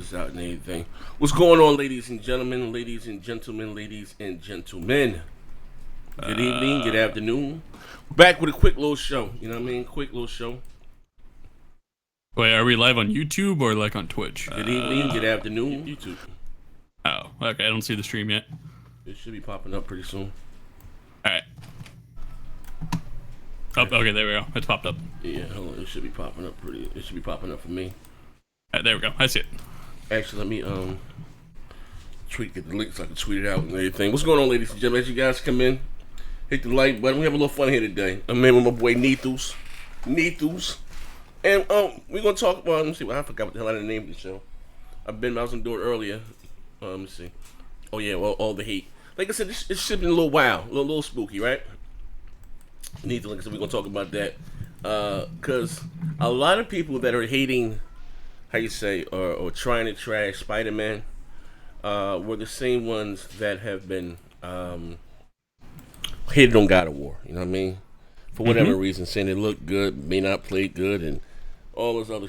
this out and anything. What's going on, ladies and gentlemen, ladies and gentlemen, ladies and gentlemen? Good evening, good afternoon. Back with a quick little show. You know what I mean? Quick little show. Wait, are we live on YouTube or like on Twitch? Good evening, good afternoon. YouTube. Oh, okay. I don't see the stream yet. It should be popping up pretty soon. All right. Oh, okay. There we go. It's popped up. Yeah, hold on. It should be popping up pretty. It should be popping up for me. All right, there we go. I see it. Actually, let me get the link so I can tweet it out and everything. What's going on, ladies and gentlemen? As you guys come in, hit the like button. We have a little fun here today. I'm in with my boy Nethus. And we're gonna talk about. Let me see. I forgot what the hell I named the show. I was gonna do it earlier. Let me see. Oh yeah, well, all the hate. Like I said, it should be a little wild, a little spooky, right? Like I said, we're gonna talk about that because a lot of people that are hating, how you say, or trying to trash Spider-Man, were the same ones that have been hated on God of War. You know what I mean? For whatever reason, saying it looked good, may not play good, and all this other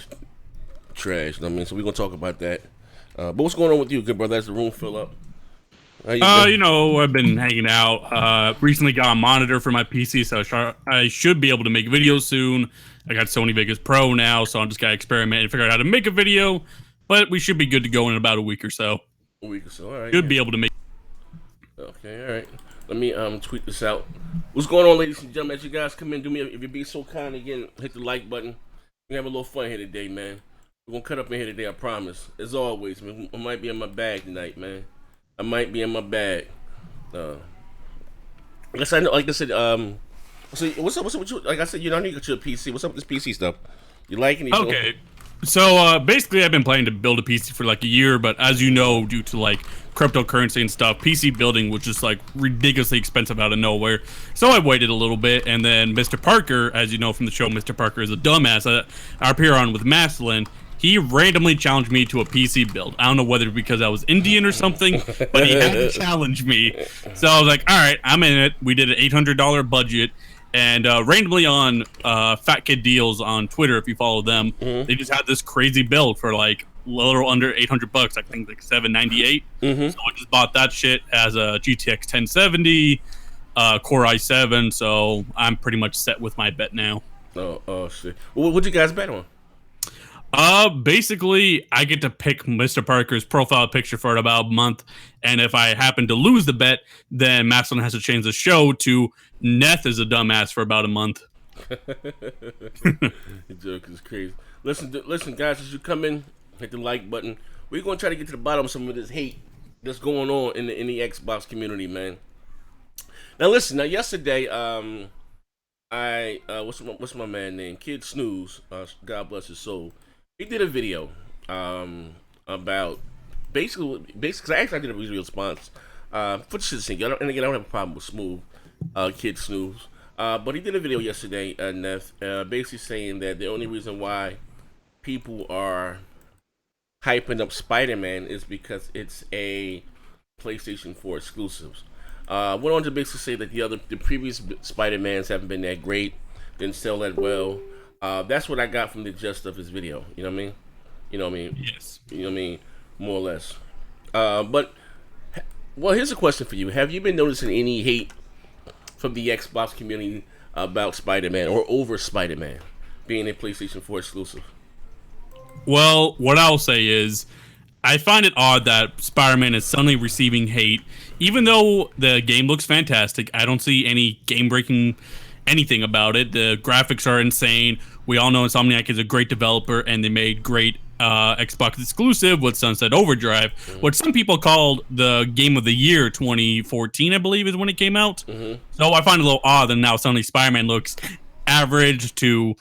trash. You know what I mean? So we're gonna talk about that. But what's going on with you, good brother? As the room fill up. You know, I've been hanging out. Recently got a monitor for my PC, so I should be able to make videos soon. I got Sony Vegas Pro now, so I'm just gonna experiment and figure out how to make a video. But we should be good to go in about a week or so. A week or so, all right. Should be able to make. Okay, all right. Let me tweet this out. What's going on, ladies and gentlemen? As you guys come in, do me if you be so kind again, hit the like button. We have a little fun here today, man. We're gonna cut up in here today, I promise. As always, man, I might be in my bag tonight, man. I might be in my bag. I guess I know. Like I said, so what's up with you? Like I said, you don't need to get your PC. What's up with this PC stuff? You liking it? Okay. So basically, I've been planning to build a PC for like a year, but as you know, due to like cryptocurrency and stuff, PC building was just like ridiculously expensive out of nowhere. So I waited a little bit, and then Mr. Parker, as you know from the show, Mr. Parker is a dumbass. I appear on with Maslin. He randomly challenged me to a PC build. I don't know whether because I was Indian or something, but he had to challenge me. So I was like, all right, I'm in it. We did an $800 budget. And randomly on Fat Kid Deals on Twitter, if you follow them, they just had this crazy build for like a little under $800. I think like $798. So I just bought that shit as a GTX 1070, Core i7. So I'm pretty much set with my bet now. Oh shit. Well, what'd you guys bet on? Basically, I get to pick Mr. Parker's profile picture for about a month, and if I happen to lose the bet, then Maslin has to change the show to Neth is a dumbass for about a month. The joke is crazy. Listen, guys, as you come in, hit the like button. We're gonna try to get to the bottom of some of this hate that's going on in the Xbox community, man. Now, listen. Now, yesterday, what's my man name? Kid Snooze. God bless his soul. He did a video about basically, because actually I did a video response for the shit thing. And again, I don't have a problem with Smooth, Kid Snooze. But he did a video yesterday, Neff, basically saying that the only reason why people are hyping up Spider-Man is because it's a PlayStation 4 exclusives. Went on to basically say that the previous Spider-Mans haven't been that great, didn't sell that well. That's what I got from the gist of his video. You know what I mean? You know what I mean? Yes. You know what I mean? More or less. But, well, here's a question for you. Have you been noticing any hate from the Xbox community about Spider-Man or over Spider-Man being a PlayStation 4 exclusive? Well, what I'll say is, I find it odd that Spider-Man is suddenly receiving hate. Even though the game looks fantastic, I don't see any game-breaking anything about it. The graphics are insane. We all know Insomniac is a great developer, and they made great Xbox exclusive with Sunset Overdrive, what some people called the Game of the Year 2014, I believe, is when it came out. So I find it a little odd that now suddenly Spider-Man looks average to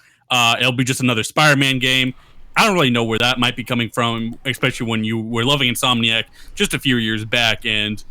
it'll be just another Spider-Man game. I don't really know where that might be coming from, especially when you were loving Insomniac just a few years back. And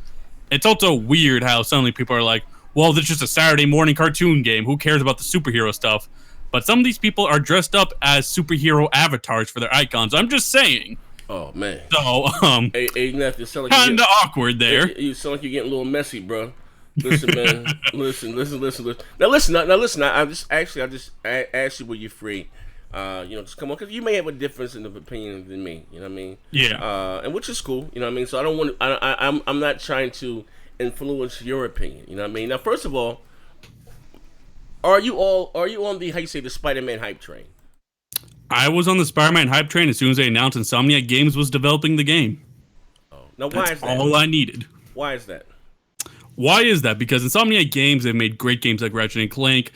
it's also weird how suddenly people are like, well, this is just a Saturday morning cartoon game. Who cares about the superhero stuff? But some of these people are dressed up as superhero avatars for their icons. I'm just saying. Oh, man. So, hey, Neff, you sound like kind of awkward there. You sound like you're getting a little messy, bro. Listen, man. listen. Now listen. I just asked you were you free. Just come on, because you may have a difference in opinion than me. You know what I mean? Yeah. And which is cool. You know what I mean? So I don't want. I'm not trying to influence your opinion. You know what I mean? Now, first of all, are you on the, how you say, the Spider-Man hype train? I was on the Spider-Man hype train as soon as they announced Insomniac Games was developing the game. Oh, now why That's is that? all I needed. Why is that? Why is that? Because Insomniac Games, they've made great games like Ratchet and Clank,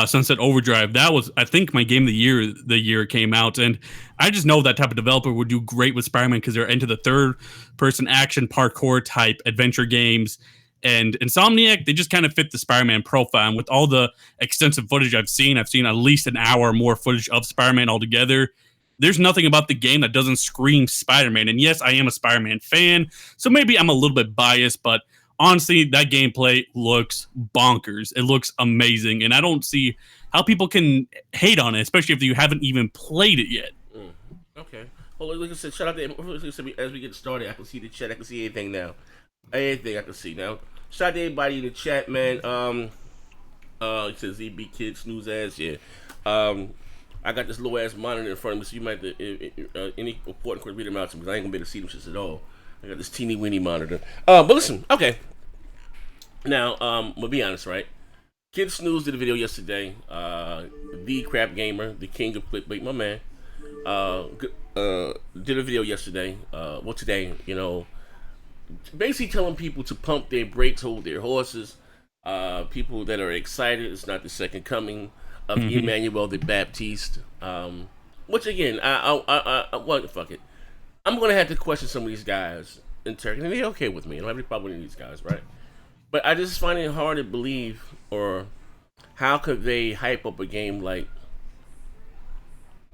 Sunset Overdrive. That was, I think, my game of the year it came out. And I just know that type of developer would do great with Spider-Man because they're into the third-person action parkour type adventure games. And Insomniac, they just kind of fit the Spider-Man profile. And with all the extensive footage I've seen at least an hour or more footage of Spider-Man altogether. There's nothing about the game that doesn't scream Spider-Man. And yes, I am a Spider-Man fan, so maybe I'm a little bit biased, but honestly, that gameplay looks bonkers. It looks amazing, and I don't see how people can hate on it, especially if you haven't even played it yet. Okay. Well, like I said, shout out to, as we get started, I can see the chat. I can see anything now. Anything I can see now. Shout out to everybody in the chat, man. It says ZB Kid Snooze ass. Yeah. I got this low ass monitor in front of me, so you might any important quick read them out to me, because I ain't gonna be able to see them shits at all. I got this teeny weeny monitor. But listen, okay. Now, we'll be honest, right? Kid Snooze did a video yesterday. The Crap Gamer, the king of clickbait, my man, did a video yesterday. Today, basically telling people to pump their brakes, hold their horses. People that are excited, it's not the second coming of Emmanuel the Baptiste. Which again, well, fuck it. I'm gonna have to question some of these guys in Turkey, and they're okay with me. I don't have any problem with these guys, right? But I just find it hard to believe, or how could they hype up a game like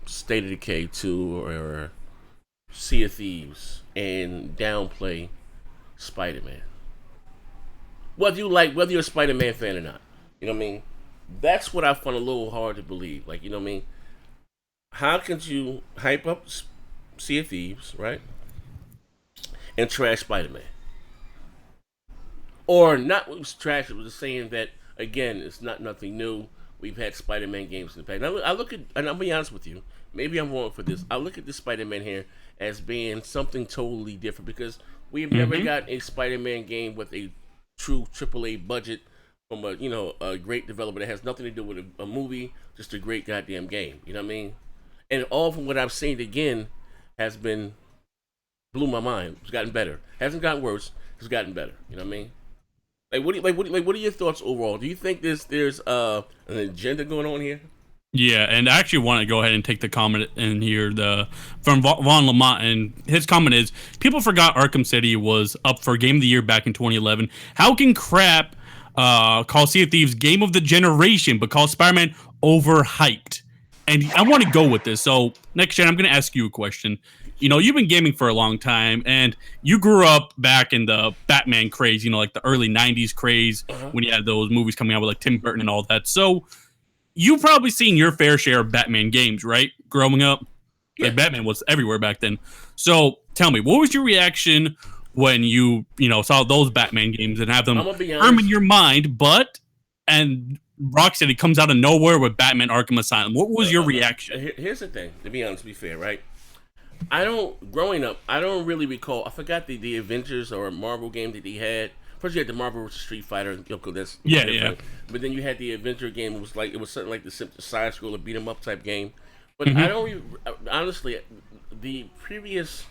State of Decay 2 or Sea of Thieves and downplay Spider-Man? Whether you're a Spider-Man fan or not, you know what I mean? That's what I find a little hard to believe. Like, you know what I mean? How could you hype up Sea of Thieves, right? And trash Spider-Man? Or not, it was trash, it was just saying that, again, it's not nothing new. We've had Spider-Man games in the past. Now, I look at, and I'll be honest with you, maybe I'm wrong for this. I look at this Spider-Man here as being something totally different, because we've never got a Spider-Man game with a true AAA budget from a great developer that has nothing to do with a movie, just a great goddamn game. You know what I mean? And all from what I've seen, again, has been blew my mind. It's gotten better. Hasn't gotten worse. It's gotten better. You know what I mean? What are your thoughts overall? Do you think there's an agenda going on here? Yeah, and I actually want to go ahead and take the comment in here from Von Lamont, and his comment is, people forgot Arkham City was up for Game of the Year back in 2011. How can crap call Sea of Thieves Game of the Generation, but call Spider-Man overhyped? And I want to go with this. So next gen, I'm going to ask you a question. You've been gaming for a long time, and you grew up back in the Batman craze, like the early 90s craze, when you had those movies coming out with like Tim Burton and all that. So you've probably seen your fair share of Batman games, right? Growing up? Yeah. Like, Batman was everywhere back then. So tell me, what was your reaction when you saw those Batman games and have them firm in your mind, and Rocksteady comes out of nowhere with Batman Arkham Asylum? What was your reaction? Here's the thing, to be honest, to be fair, right? Growing up, I don't really recall. I forgot the Avengers or Marvel game that he had. First, you had the Marvel vs. Street Fighter. That's different. Yeah. But then you had the Avenger game. It was something like the side scroller beat 'em up type game. But I don't honestly. The previous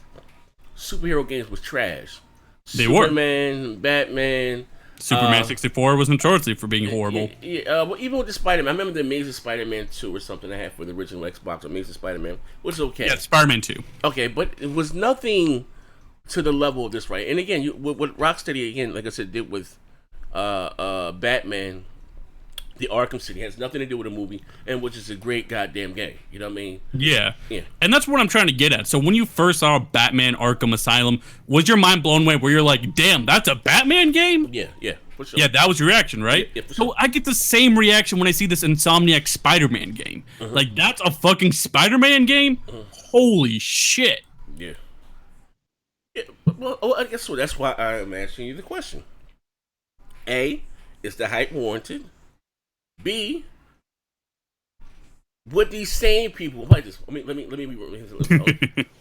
superhero games was trash. Superman, Batman. Superman 64 was notoriously for being horrible. Well, even with the Spider-Man, I remember the Amazing Spider-Man 2 or something I had for the original Xbox, Amazing Spider-Man, which is okay. Yeah, Spider-Man 2. Okay, but it was nothing to the level of this, right? And again, what Rocksteady, again, like I said, did with Batman, the Arkham City, has nothing to do with a movie, and which is a great goddamn game. You know what I mean? Yeah. And that's what I'm trying to get at. So when you first saw Batman Arkham Asylum, was your mind blown away where you're like, damn, that's a Batman game? Yeah, for sure. Yeah, that was your reaction, right? Yeah, for sure. So I get the same reaction when I see this Insomniac Spider-Man game. Like, that's a fucking Spider-Man game? Holy shit. Yeah. Well, I guess so. That's why I'm asking you the question. A, is the hype warranted? B, would these same people like this? Let me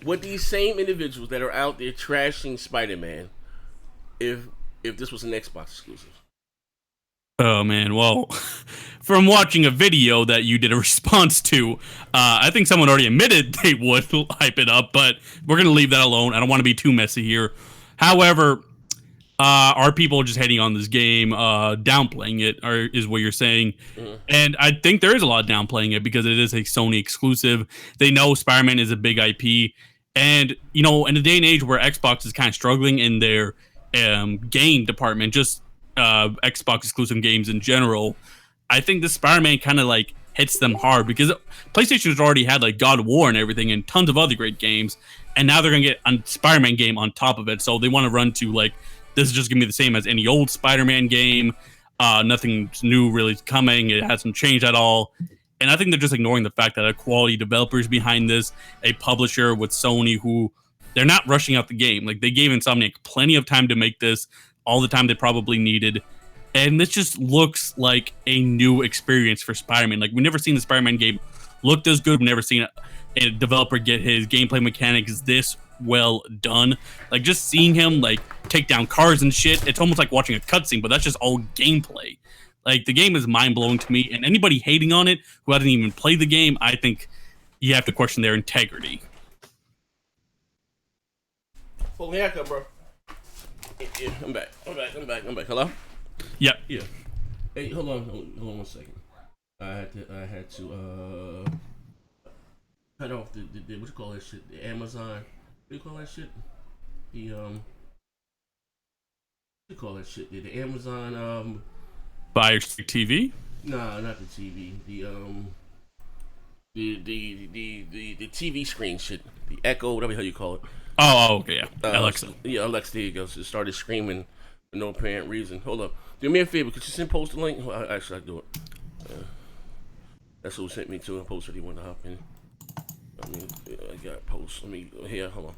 would these same individuals that are out there trashing Spider-Man if this was an Xbox exclusive? Oh man, well, from watching a video that you did a response to, I think someone already admitted they would hype it up, but we're gonna leave that alone. I don't want to be too messy here. However, are people just hating on this game, downplaying it, or is what you're saying? And I think there is a lot of downplaying it because it is a Sony exclusive. They know Spider-Man is a big IP, and you know, in a day and age where Xbox is kind of struggling in their game department, just Xbox exclusive games in general, I think this Spider-Man kind of like hits them hard because PlayStation's already had like God of War and everything and tons of other great games, and now they're gonna get a Spider-Man game on top of it. So they want to run to like, this is just gonna be the same as any old Spider-Man game. Nothing new really coming. It hasn't changed at all. And I think they're just ignoring the fact that a quality developer is behind this, a publisher with Sony who they're not rushing out the game. Like they gave Insomniac plenty of time to make this, all the time they probably needed. And this just looks like a new experience for Spider-Man. Like we've never seen the Spider-Man game look this good. We've never seen a developer get his gameplay mechanics this well done. Like just seeing him like take down cars and shit, it's almost like watching a cutscene, but that's just all gameplay. Like the game is mind-blowing to me, and anybody hating on it who hasn't even played the game, I think you have to question their integrity. Pull me back up, bro. Yeah, I'm back. Hello? Yep. Yeah. Hey, hold on 1 second. I had to cut off the what you call that shit? The Amazon. What do you call that shit? The what do you call that shit? The Amazon Fire Stick TV? Nah, not the TV. The TV screen shit. The Echo, whatever the hell you call it. Oh, okay, yeah. Alexa. Yeah, Alexa, there you go. So it started screaming for no apparent reason. Hold up. Do me a favor, could you send post the link? Actually, I do it. That's who sent me to. I posted he wanted to hop in. I mean, I got post. Let me here. Hold on.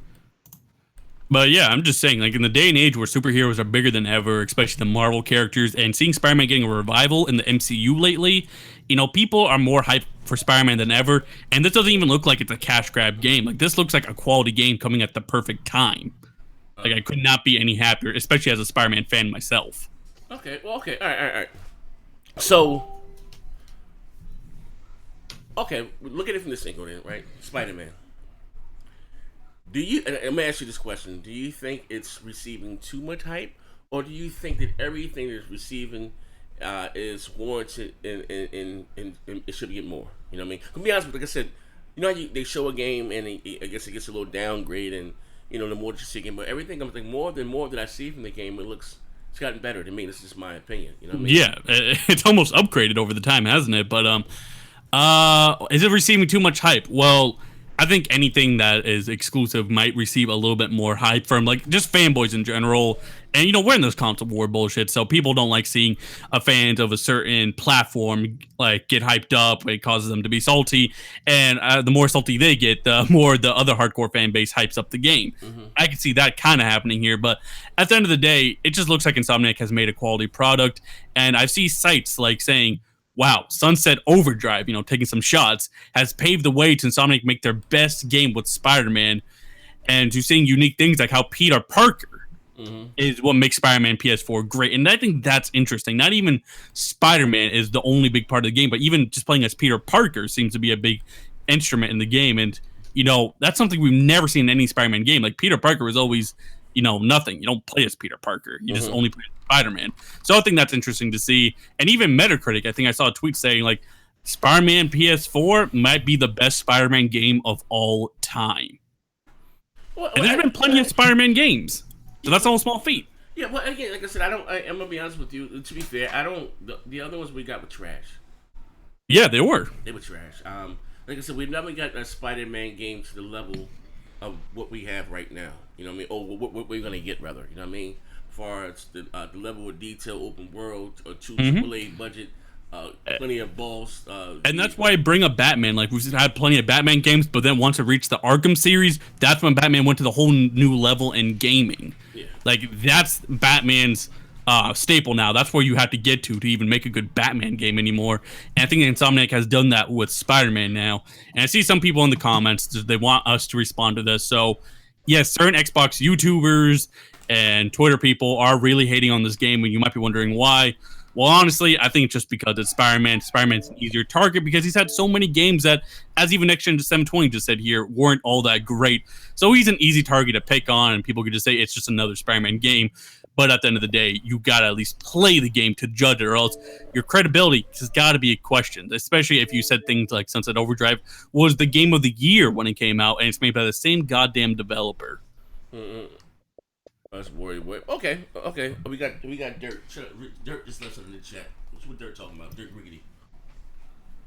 But yeah, I'm just saying, like in the day and age where superheroes are bigger than ever, especially the Marvel characters, and seeing Spider-Man getting a revival in the MCU lately, you know, people are more hyped for Spider-Man than ever. And this doesn't even look like it's a cash grab game. Like this looks like a quality game coming at the perfect time. Like I could not be any happier, especially as a Spider-Man fan myself. Okay. Well, okay. All right. So, okay, look at it from this angle then, right? Spider-Man. Do you? And I'm gonna ask you this question: do you think it's receiving too much hype, or do you think that everything it's receiving is warranted and it should get more? You know what I mean? To be honest with you, like I said, you know how they show a game and I guess it gets a little downgrade, and you know the more that you see a game, but everything I'm like more that I see from the game, it's gotten better to me. This is just my opinion. You know what I mean? Yeah, it's almost upgraded over the time, hasn't it? But is it receiving too much hype? Well, I think anything that is exclusive might receive a little bit more hype from like just fanboys in general. And you know, we're in this console war bullshit, so people don't like seeing fans of a certain platform like get hyped up. It causes them to be salty, and the more salty they get, the more the other hardcore fan base hypes up the game. Mm-hmm. I can see that kind of happening here, but at the end of the day, it just looks like Insomniac has made a quality product. And I see sites like saying, wow, Sunset Overdrive, you know, taking some shots, has paved the way to Insomniac make their best game with Spider-Man, and to seeing unique things like how Peter Parker is what makes Spider-Man PS4 great. And I think that's interesting. Not even Spider-Man is the only big part of the game, but even just playing as Peter Parker seems to be a big instrument in the game. And, you know, that's something we've never seen in any Spider-Man game. Like, Peter Parker is always, you know, nothing. You don't play as Peter Parker. You just only play as Spider-Man. So I think that's interesting to see. And even Metacritic, I think I saw a tweet saying, like, Spider-Man PS4 might be the best Spider-Man game of all time. Well, and there's been plenty of Spider-Man games. So that's all a small feat. Yeah, well, again, like I said, I'm going to be honest with you. To be fair, the other ones we got were trash. Yeah, they were. They were trash. Like I said, we've never got a Spider-Man game to the level of what we have right now. You know what I mean? Or what we're going to get, rather. You know what I mean? As far as the level of detail, open world, true AAA budget, plenty of balls. And that's why I bring up Batman. Like, we've had plenty of Batman games, but then once it reached the Arkham series, that's when Batman went to the whole new level in gaming. Yeah. Like, that's Batman's staple now. That's where you have to get to even make a good Batman game anymore. And I think Insomniac has done that with Spider-Man now. And I see some people in the comments, they want us to respond to this. So, yes, certain Xbox YouTubers and Twitter people are really hating on this game, and you might be wondering why. Well, honestly, I think it's just because it's Spider-Man. Spider-Man's an easier target because he's had so many games that, as even Next Gen 720 just said here, weren't all that great. So he's an easy target to pick on, and people could just say it's just another Spider-Man game. But at the end of the day, you got to at least play the game to judge it, or else your credibility has got to be questioned, especially if you said things like Sunset Overdrive was the game of the year when it came out, and it's made by the same goddamn developer. That's worried. Okay. We got Dirt. Dirt just left something in the chat. What Dirt talking about? Dirt Riggedy.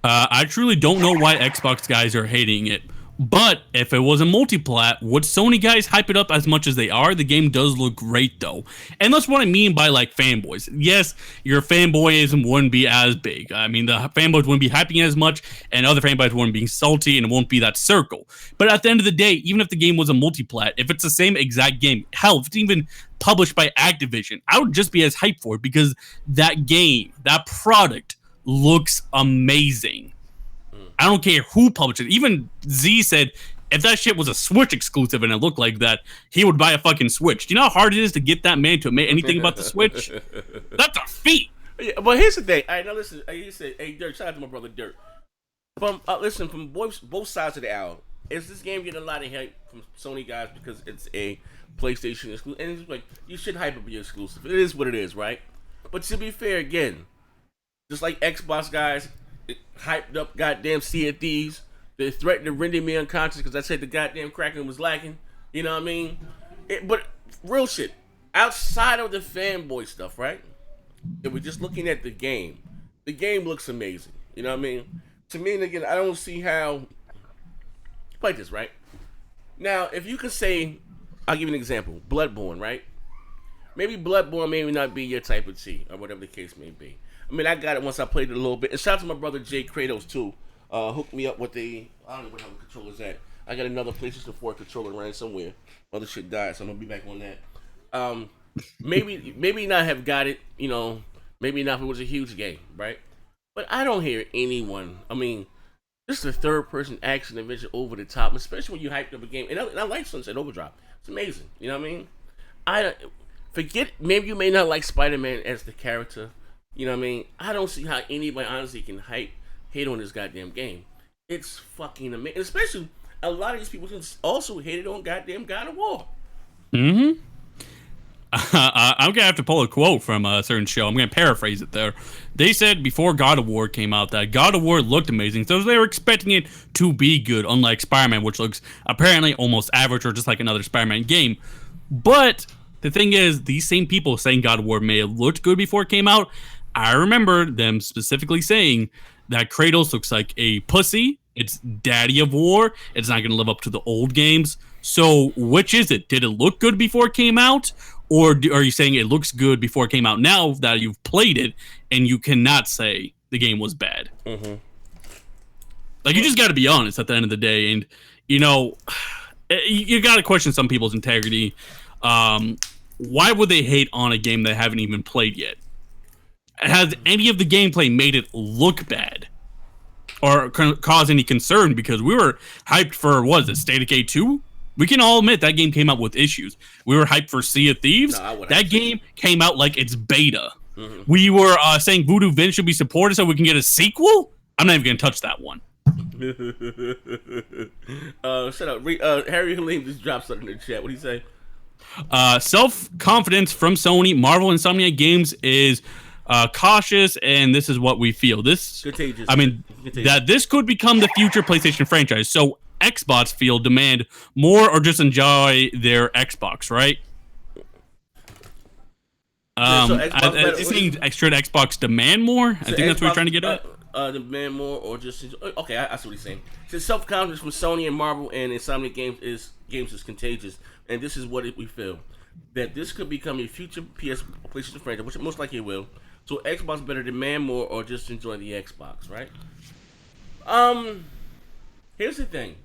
I truly don't know why Xbox guys are hating it. But if it was a multiplat, would Sony guys hype it up as much as they are? The game does look great, though. And that's what I mean by, like, fanboys. Yes, your fanboyism wouldn't be as big. I mean, the fanboys wouldn't be hyping it as much, and other fanboys wouldn't be salty, and it won't be that circle. But at the end of the day, even if the game was a multiplat, if it's the same exact game, hell, if it's even published by Activision, I would just be as hyped for it because that game, that product, looks amazing. I don't care who published it. Even Z said if that shit was a Switch exclusive and it looked like that, he would buy a fucking Switch. Do you know how hard it is to get that man to admit anything about the Switch? That's a feat. Yeah, but here's the thing. All right, now listen. You said, hey, Dirt, shout out to my brother Dirt. Listen, from both sides of the aisle, is this game getting a lot of hype from Sony guys because it's a PlayStation exclusive? And it's like, you should hype up your exclusive. It is what it is, right? But to be fair, again, just like Xbox guys, hyped up goddamn Sea of Thieves. They threatened to render me unconscious because I said the goddamn Kraken was lacking. You know what I mean? But real shit, outside of the fanboy stuff, right? If we're just looking at the game looks amazing. You know what I mean? To me, and again, I don't see how. Like this, right? Now, if you could say, I'll give you an example. Bloodborne, right? Maybe Bloodborne may not be your type of tea, or whatever the case may be. I mean, I got it once I played it a little bit. And shout out to my brother Jay Kratos too. Hooked me up with I don't know what the controller's at. I got another PlayStation 4 controller running somewhere. Other shit died, so I'm gonna be back on that. Maybe not have got it. You know, maybe not if it was a huge game, right? But I don't hear anyone. I mean, this is a third-person action adventure over the top, especially when you hyped up a game. And I like Sunset Overdrive. It's amazing. You know what I mean? Forget. Maybe you may not like Spider-Man as the character. You know what I mean? I don't see how anybody honestly can hate on this goddamn game. It's fucking amazing. Especially a lot of these people also hated on goddamn God of War. Mm-hmm. I'm gonna have to pull a quote from a certain show. I'm gonna paraphrase it there. They said before God of War came out that God of War looked amazing, so they were expecting it to be good, unlike Spider-Man, which looks apparently almost average or just like another Spider-Man game. But the thing is, these same people saying God of War may have looked good before it came out, I remember them specifically saying that Kratos looks like a pussy. It's daddy of war. It's not going to live up to the old games. So which is it? Did it look good before it came out? Or are you saying it looks good before it came out now that you've played it and you cannot say the game was bad? Mm-hmm. Like, you just got to be honest at the end of the day. And, you know, you got to question some people's integrity. Why would they hate on a game they haven't even played yet? Has any of the gameplay made it look bad or cause any concern? Because we were hyped for, what is it, State of Decay 2? We can all admit that game came out with issues. We were hyped for Sea of Thieves. That game came out like it's beta. Mm-hmm. We were saying Voodoo Vin should be supported so we can get a sequel. I'm not even going to touch that one. Shut up. Harry Halim just dropped something in the chat. What do you say? Self-confidence from Sony, Marvel, Insomniac Games is cautious, and this is what we feel. This, contagious. I mean, contagious. That this could become the future PlayStation franchise. So Xbox feel demand more or just enjoy their Xbox, right? Is saying should Xbox demand more? I think that's what we're trying to get at. Demand more or just enjoy. Okay, I see what he's saying. Since self-confidence from Sony and Marvel and Insomniac Games is contagious, and this is what we feel, that this could become a future PlayStation franchise, which most likely it will. So Xbox better demand more or just enjoy the Xbox, right? Here's the thing,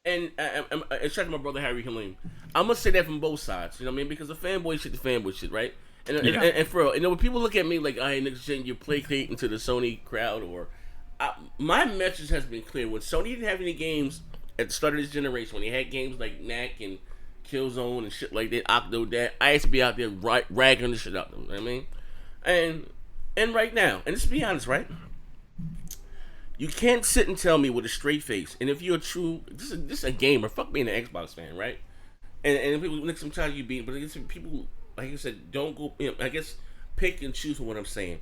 and it's to my brother Harry Halim. I'm gonna say that from both sides, you know what I mean? Because the fanboy shit, right? And for real, when people look at me like I ain't next gen, you're placating to the Sony crowd, my message has been clear. When Sony didn't have any games at the start of this generation, when they had games like Knack and Killzone and shit like that, Octodad, I used to be out there ragging the shit out them. You know what I mean? And right now, and let's be honest, right? You can't sit and tell me with a straight face, and if you're a true, this is a gamer, fuck being an Xbox fan, right? And people sometimes you beat, but I guess people, like I said, don't go. I guess pick and choose what I'm saying,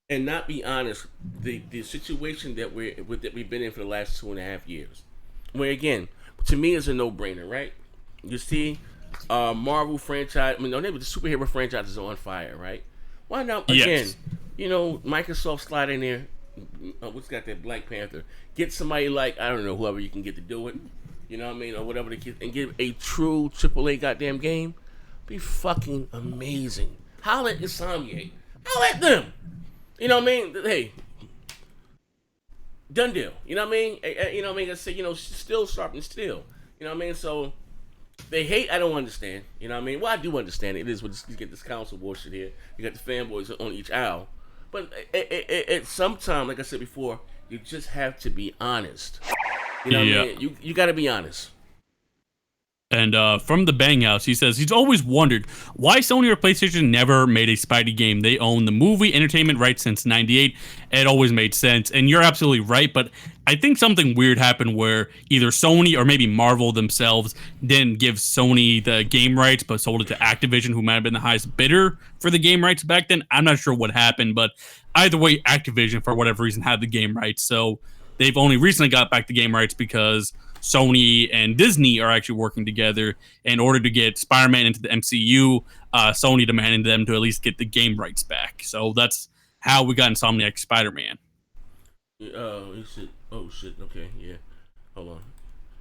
and not be honest. The situation that we've been in for the last 2.5 years, where again, to me is a no brainer, right? You see, Marvel franchise, the superhero franchise is on fire, right? Why not again? Yes. Microsoft slide in there. What's got that Black Panther? Get somebody like, I don't know, whoever you can get to do it. You know what I mean? Or whatever the kid, and give a true AAA goddamn game. Be fucking amazing. Holla at Insomniac. Holla at them. You know what I mean? Hey. Done deal. You know what I mean? You know what I mean? I say, still sharpen steel. You know what I mean? So, they hate, I don't understand. You know what I mean? Well, I do understand it. It is what you get this console bullshit here. You got the fanboys on each aisle. But at some time, like I said before, you just have to be honest. You know what I mean? You got to be honest. And from the Bang House, he says he's always wondered why Sony or PlayStation never made a Spidey game. They own the movie entertainment rights since '98. It always made sense. And you're absolutely right. But I think something weird happened where either Sony or maybe Marvel themselves didn't give Sony the game rights, but sold it to Activision, who might have been the highest bidder for the game rights back then. I'm not sure what happened, but either way, Activision, for whatever reason, had the game rights. So they've only recently got back the game rights because Sony and Disney are actually working together in order to get Spider-Man into the MCU. Sony demanding them to at least get the game rights back. So that's how we got Insomniac Spider-Man. He said, oh shit, okay, yeah. Hold on.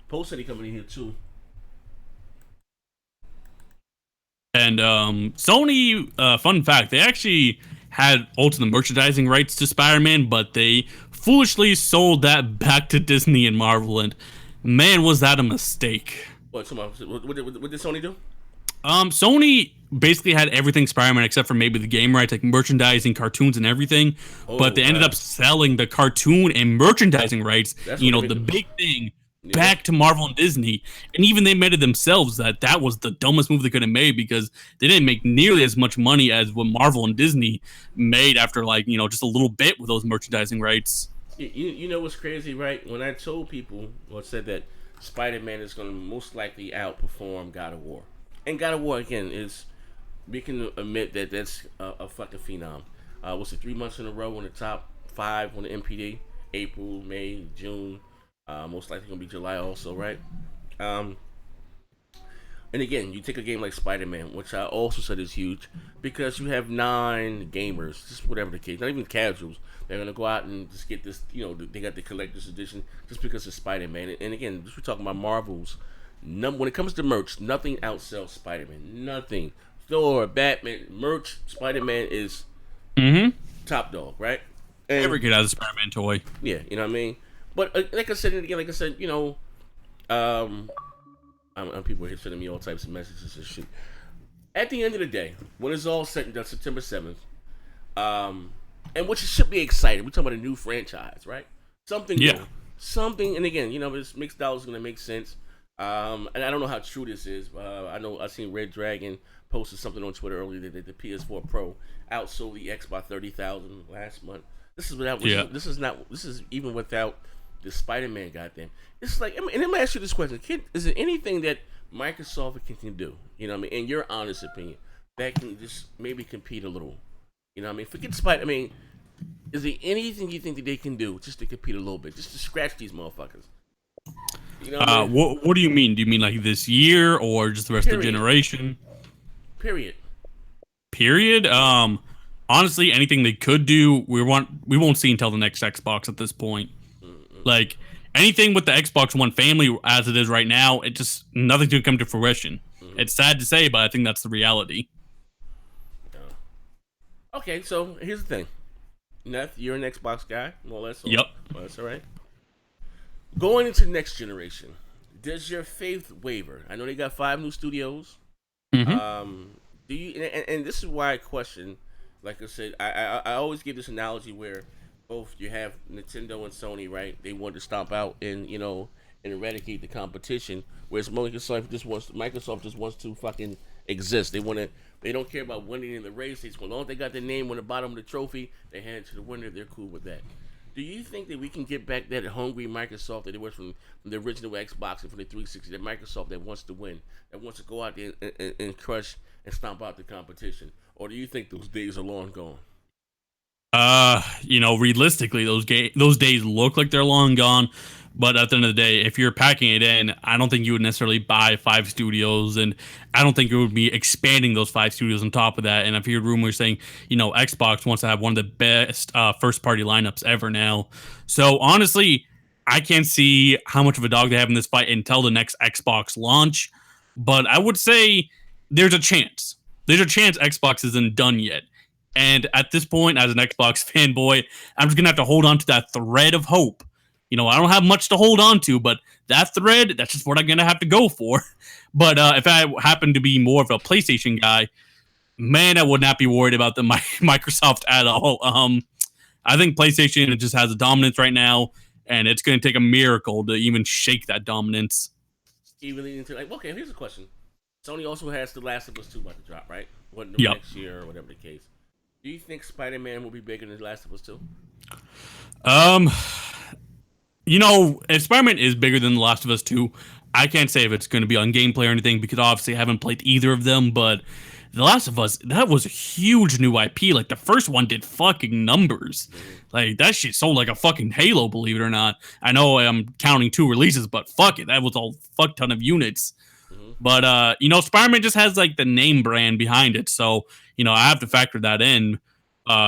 Post said he coming in here too. And Sony, fun fact, they actually had ultimate merchandising rights to Spider-Man, but they foolishly sold that back to Disney and Marvel, and man, was that a mistake. What did Sony do? Sony basically had everything Spider-Man except for maybe the game rights, like merchandising, cartoons, and everything. But they ended up selling the cartoon and merchandising rights, the big thing, back to Marvel and Disney. And even they admitted themselves that was the dumbest move they could have made because they didn't make nearly as much money as what Marvel and Disney made after, just a little bit with those merchandising rights. You know what's crazy, right? When I told people, or said that Spider-Man is going to most likely outperform God of War. And God of War, again, we can admit that that's a fucking phenom. Was it 3 months in a row in the top 5 on the MPD? April, May, June. Most likely going to be July also, right? And again, you take a game like Spider-Man, which I also said is huge, because you have 9 gamers, just whatever the case, not even casuals, they're going to go out and just get this, they got the collector's edition just because it's Spider-Man. And again, we're talking about Marvel's. When it comes to merch, nothing outsells Spider-Man. Nothing. Thor, Batman, merch, Spider-Man is top dog, right? And every kid has a Spider-Man toy. Yeah, you know what I mean? But like I said, people are sending me all types of messages and shit. At the end of the day, when it's all said and done, September 7th, and which should be exciting. We're talking about a new franchise, right? Something new. Something, and again, this mixed dollars is going to make sense. And I don't know how true this is. I know I seen Red Dragon posted something on Twitter earlier that the PS4 Pro outsold the X by 30,000 last month. This is without. This is even without the Spider-Man goddamn. It's like, and let me ask you this question: is there anything that Microsoft can do? You know what I mean? In your honest opinion, that can just maybe compete a little. You know what I mean? Forget Spider. I mean, is there anything you think that they can do just to compete a little bit, just to scratch these motherfuckers? You know what do you mean? Do you mean like this year or just the rest of the generation? Period. Honestly, anything they could do, we won't see until the next Xbox at this point. Like anything with the Xbox One family as it is right now, it just nothing's gonna come to fruition. It's sad to say, but I think that's the reality. Okay, so here's the thing. Neth, you're an Xbox guy, more or less. Yep. Well, that's all right. Going into the next generation, does your faith waver? I know they got 5 new studios. Do you? And this is why I question. Like I said, I always give this analogy where both you have Nintendo and Sony, right? They want to stomp out and and eradicate the competition. Whereas Microsoft just wants to fucking exist. They want to. They don't care about winning in the race. As long as they got their name on the bottom of the trophy, they hand it to the winner. They're cool with that. Do you think that we can get back that hungry Microsoft that it was from the original Xbox and from the 360? That Microsoft that wants to win, that wants to go out there and crush and stomp out the competition, or do you think those days are long gone? Realistically, those days look like they're long gone. But at the end of the day, if you're packing it in, I don't think you would necessarily buy 5 studios, and I don't think it would be expanding those 5 studios on top of that. And I've heard rumors saying, Xbox wants to have one of the best first-party lineups ever now. So honestly, I can't see how much of a dog they have in this fight until the next Xbox launch. But I would say there's a chance. There's a chance Xbox isn't done yet. And at this point, as an Xbox fanboy, I'm just going to have to hold on to that thread of hope. I don't have much to hold on to, but that thread, that's just what I'm going to have to go for. But if I happen to be more of a PlayStation guy, man, I would not be worried about the Microsoft at all. I think PlayStation just has a dominance right now, and it's going to take a miracle to even shake that dominance. Even into okay, here's a question. Sony also has The Last of Us 2 about to drop, right? Next year or whatever the case. Do you think Spider-Man will be bigger than The Last of Us 2? If Spider-Man is bigger than The Last of Us 2, I can't say if it's going to be on gameplay or anything because obviously I haven't played either of them, but The Last of Us, that was a huge new IP. Like, the first one did fucking numbers. Like, that shit sold like a fucking Halo, believe it or not. I know I'm counting 2 releases, but fuck it, that was a fuck ton of units. But, Spider-Man just has, like, the name brand behind it, so, I have to factor that in.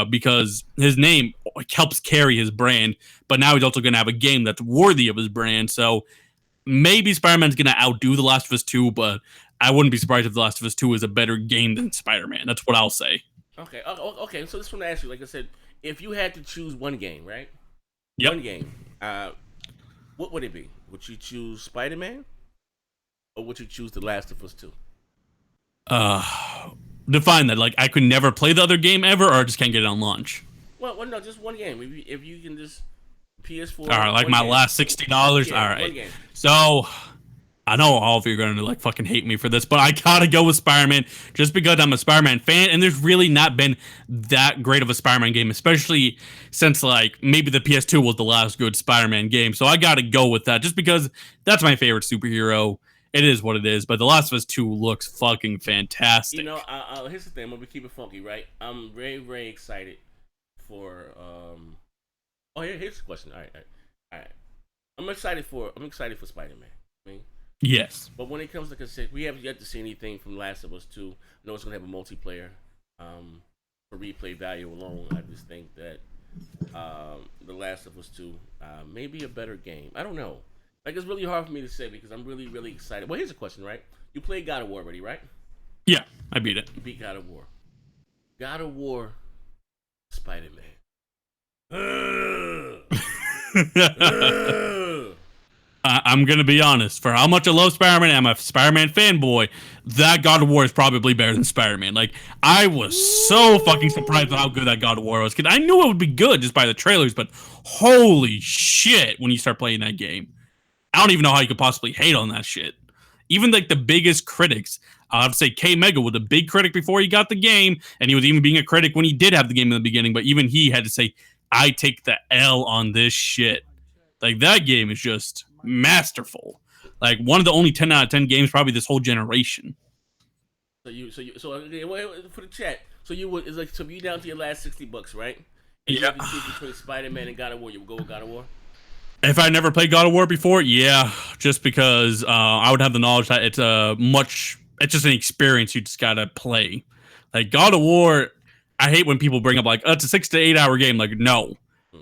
Because his name helps carry his brand, but now he's also going to have a game that's worthy of his brand. So maybe Spider-Man's going to outdo The Last of Us 2, but I wouldn't be surprised if The Last of Us 2 is a better game than Spider-Man. That's what I'll say. Okay. Okay. So this one to ask you, like I said, if you had to choose one game, right? Yep. One game. What would it be? Would you choose Spider-Man, or would you choose The Last of Us 2? Define that. Like, I could never play the other game ever, or I just can't get it on launch. Well, no, just one game. If you can just PS4. All right, like my game. Last $60. Yeah, all right. So I know all of you are going to fucking hate me for this, but I gotta go with Spider-Man just because I'm a Spider-Man fan, and there's really not been that great of a Spider-Man game, especially since maybe the PS2 was the last good Spider-Man game. So I gotta go with that just because that's my favorite superhero. It is what it is, but The Last of Us 2 looks fucking fantastic. Here's the thing. I'm gonna keep it funky, right? I'm very, very excited for. Here's the question. All right. I'm excited for Spider-Man. Yes. But when it comes to consent, we haven't yet to see anything from Last of Us 2. I know it's gonna have a multiplayer. For replay value alone, I just think that The Last of Us 2 may be a better game. I don't know. It's really hard for me to say because I'm really, really excited. Well, here's a question, right? You played God of War already, right? Yeah, I beat it. You beat God of War. God of War, Spider-Man. I'm going to be honest. For how much I love Spider-Man, I'm a Spider-Man fanboy, that God of War is probably better than Spider-Man. I was so fucking surprised at how good that God of War was. Because I knew it would be good just by the trailers, but holy shit when you start playing that game. I don't even know how you could possibly hate on that shit. Even the biggest critics, I have to say K-Mega was a big critic before he got the game, and he was even being a critic when he did have the game in the beginning, but even he had to say, I take the L on this shit. That game is just masterful. One of the only 10 out of 10 games probably this whole generation. So for the chat, so you down to your last $60, right? And yeah. You can choose between Spider-Man and God of War. You would go with God of War? If I never played God of War before, yeah, just because I would have the knowledge that it's just an experience you just gotta play. God of War, I hate when people bring up it's a 6 to 8 hour game. No,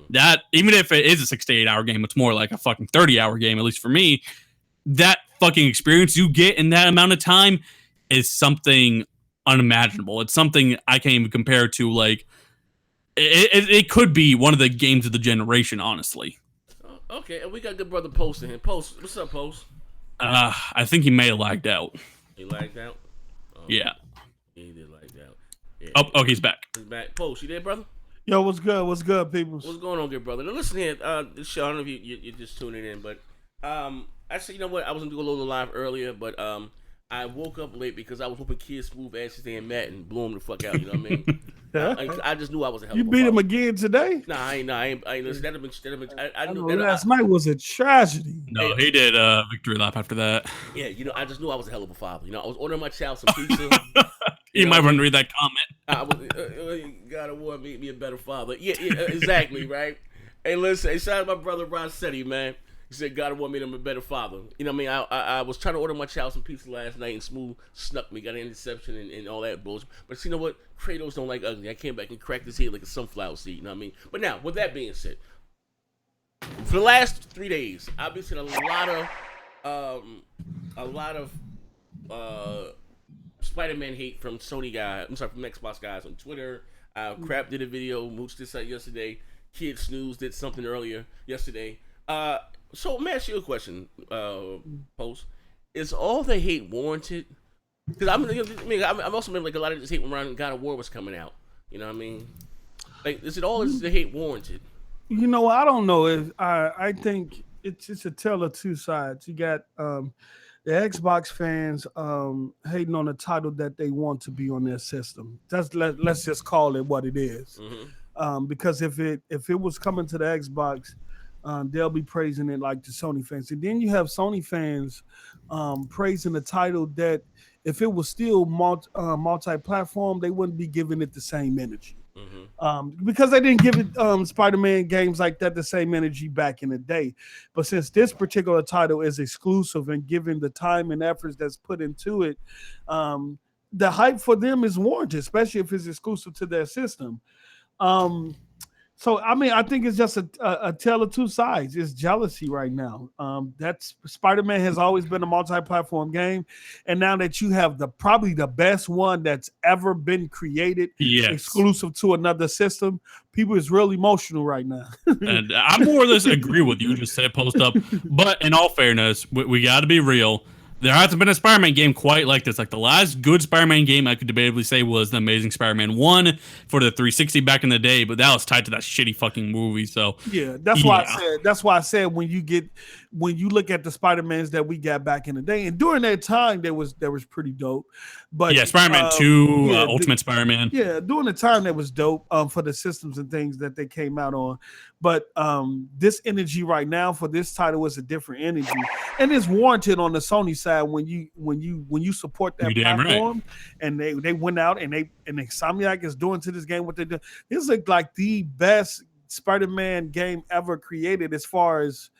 that even if it is a 6 to 8 hour game, it's more like a fucking 30-hour game. At least for me, that fucking experience you get in that amount of time is something unimaginable. It's something I can't even compare to. It could be one of the games of the generation, honestly. Okay, and we got good brother Post in here. Post, what's up, Post? I think he may have lagged out. He lagged out? Yeah. He did lag Yeah, Oh, he's back. he's back. Post, you there, brother? Yo, what's good? What's good, people? What's going on, good brother? Now listen here, this show. I don't know if you're just tuning in, but I said, you know what? I was gonna do a little live earlier, but I woke up late because I was hoping Kid Smooth asked and Matt and blew him the fuck out. You know what I mean? I just knew I was a hell of a You beat him father. again today? Nah, I ain't. Listen, that'd have been. I knew know that. last night was a tragedy. No, he did victory lap after that. Yeah, you know, I just knew I was a hell of a father. You know, I was ordering my child some pizza. You might want to read that comment. I was, God award me a better father. Yeah, exactly, right? Hey, listen, shout out to my brother Rossetti, man. He said God award me a better father. You know what I mean? I was trying to order my child some pizza last night, and Smooth snuck me, got an interception and all that bullshit. But you know what? Kratos don't like ugly. I came back and cracked his head like a sunflower seed, you know what I mean? But now, with that being said, for the last 3 days, I've been seeing a lot of Spider-Man hate from Sony guys. I'm sorry, from Xbox guys on Twitter. Crap did a video. Mooch did something yesterday. Kid Snooze did something earlier yesterday. So let me ask you a question, Post. Is all the hate warranted? Because I'm also remember like a lot of this hate when around God of War was coming out. You know what I mean? Like, is the hate warranted? You know, I don't know. I think it's a tale of two sides. You got the Xbox fans hating on a title that they want to be on their system. Let's just call it what it is. Mm-hmm. Because if it was coming to the Xbox, they'll be praising it like the Sony fans. And then you have Sony fans praising the title that if it was still multi-platform, they wouldn't be giving it the same energy. Mm-hmm. Because they didn't give it Spider-Man games like that the same energy back in the day. But since this particular title is exclusive and given the time and efforts that's put into it, the hype for them is warranted, especially if it's exclusive to their system. So, I mean, I think it's just a tale of two sides. It's jealousy right now. That's Spider-Man has always been a multi-platform game. And now that you have probably the best one that's ever been created, exclusive to another system, people is real emotional right now. And I more or less agree with you. Just said post up. But in all fairness, we got to be real. There hasn't been a Spider-Man game quite like this. Like the last good Spider-Man game I could debatably say was the Amazing Spider-Man 1 for the 360 back in the day, but that was tied to that shitty fucking movie. So yeah, that's why I said when you look at the Spider-Mans that we got back in the day, and during that time that was pretty dope. But yeah, Spider-Man 2, Ultimate Spider-Man. Yeah, during the time that was dope for the systems and things that they came out on. But this energy right now for this title is a different energy, and it's warranted on the Sony side when you support that platform. Right. And they went out and Insomniac is doing to this game what they do. This is like the best Spider-Man game ever created as far as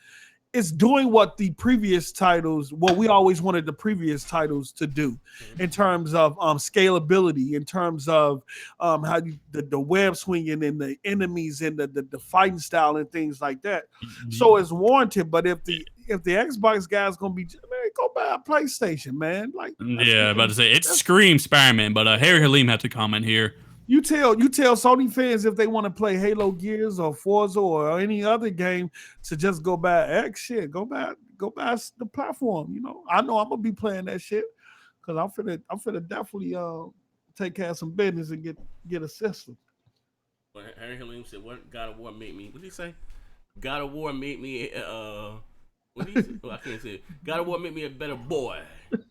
it's doing what the previous titles, what we always wanted the previous titles to do in terms of scalability, in terms of how the web swinging and the enemies and the fighting style and things like that. So it's warranted. But if the Xbox guys gonna be, man, go buy a PlayStation, man. Like, yeah, about to say it screams Spider-Man, but Harry Halim had to comment here. You tell Sony fans if they want to play Halo Gears or Forza or any other game to just go buy X shit. Go buy the platform. You know I'm gonna be playing that shit because I'm finna definitely take care of some business and get a system. Well, Harry Halim said, "What God of War made me?" What did he say? God of War made me. What did he say? Oh, I can't say it. God of War made me a better boy.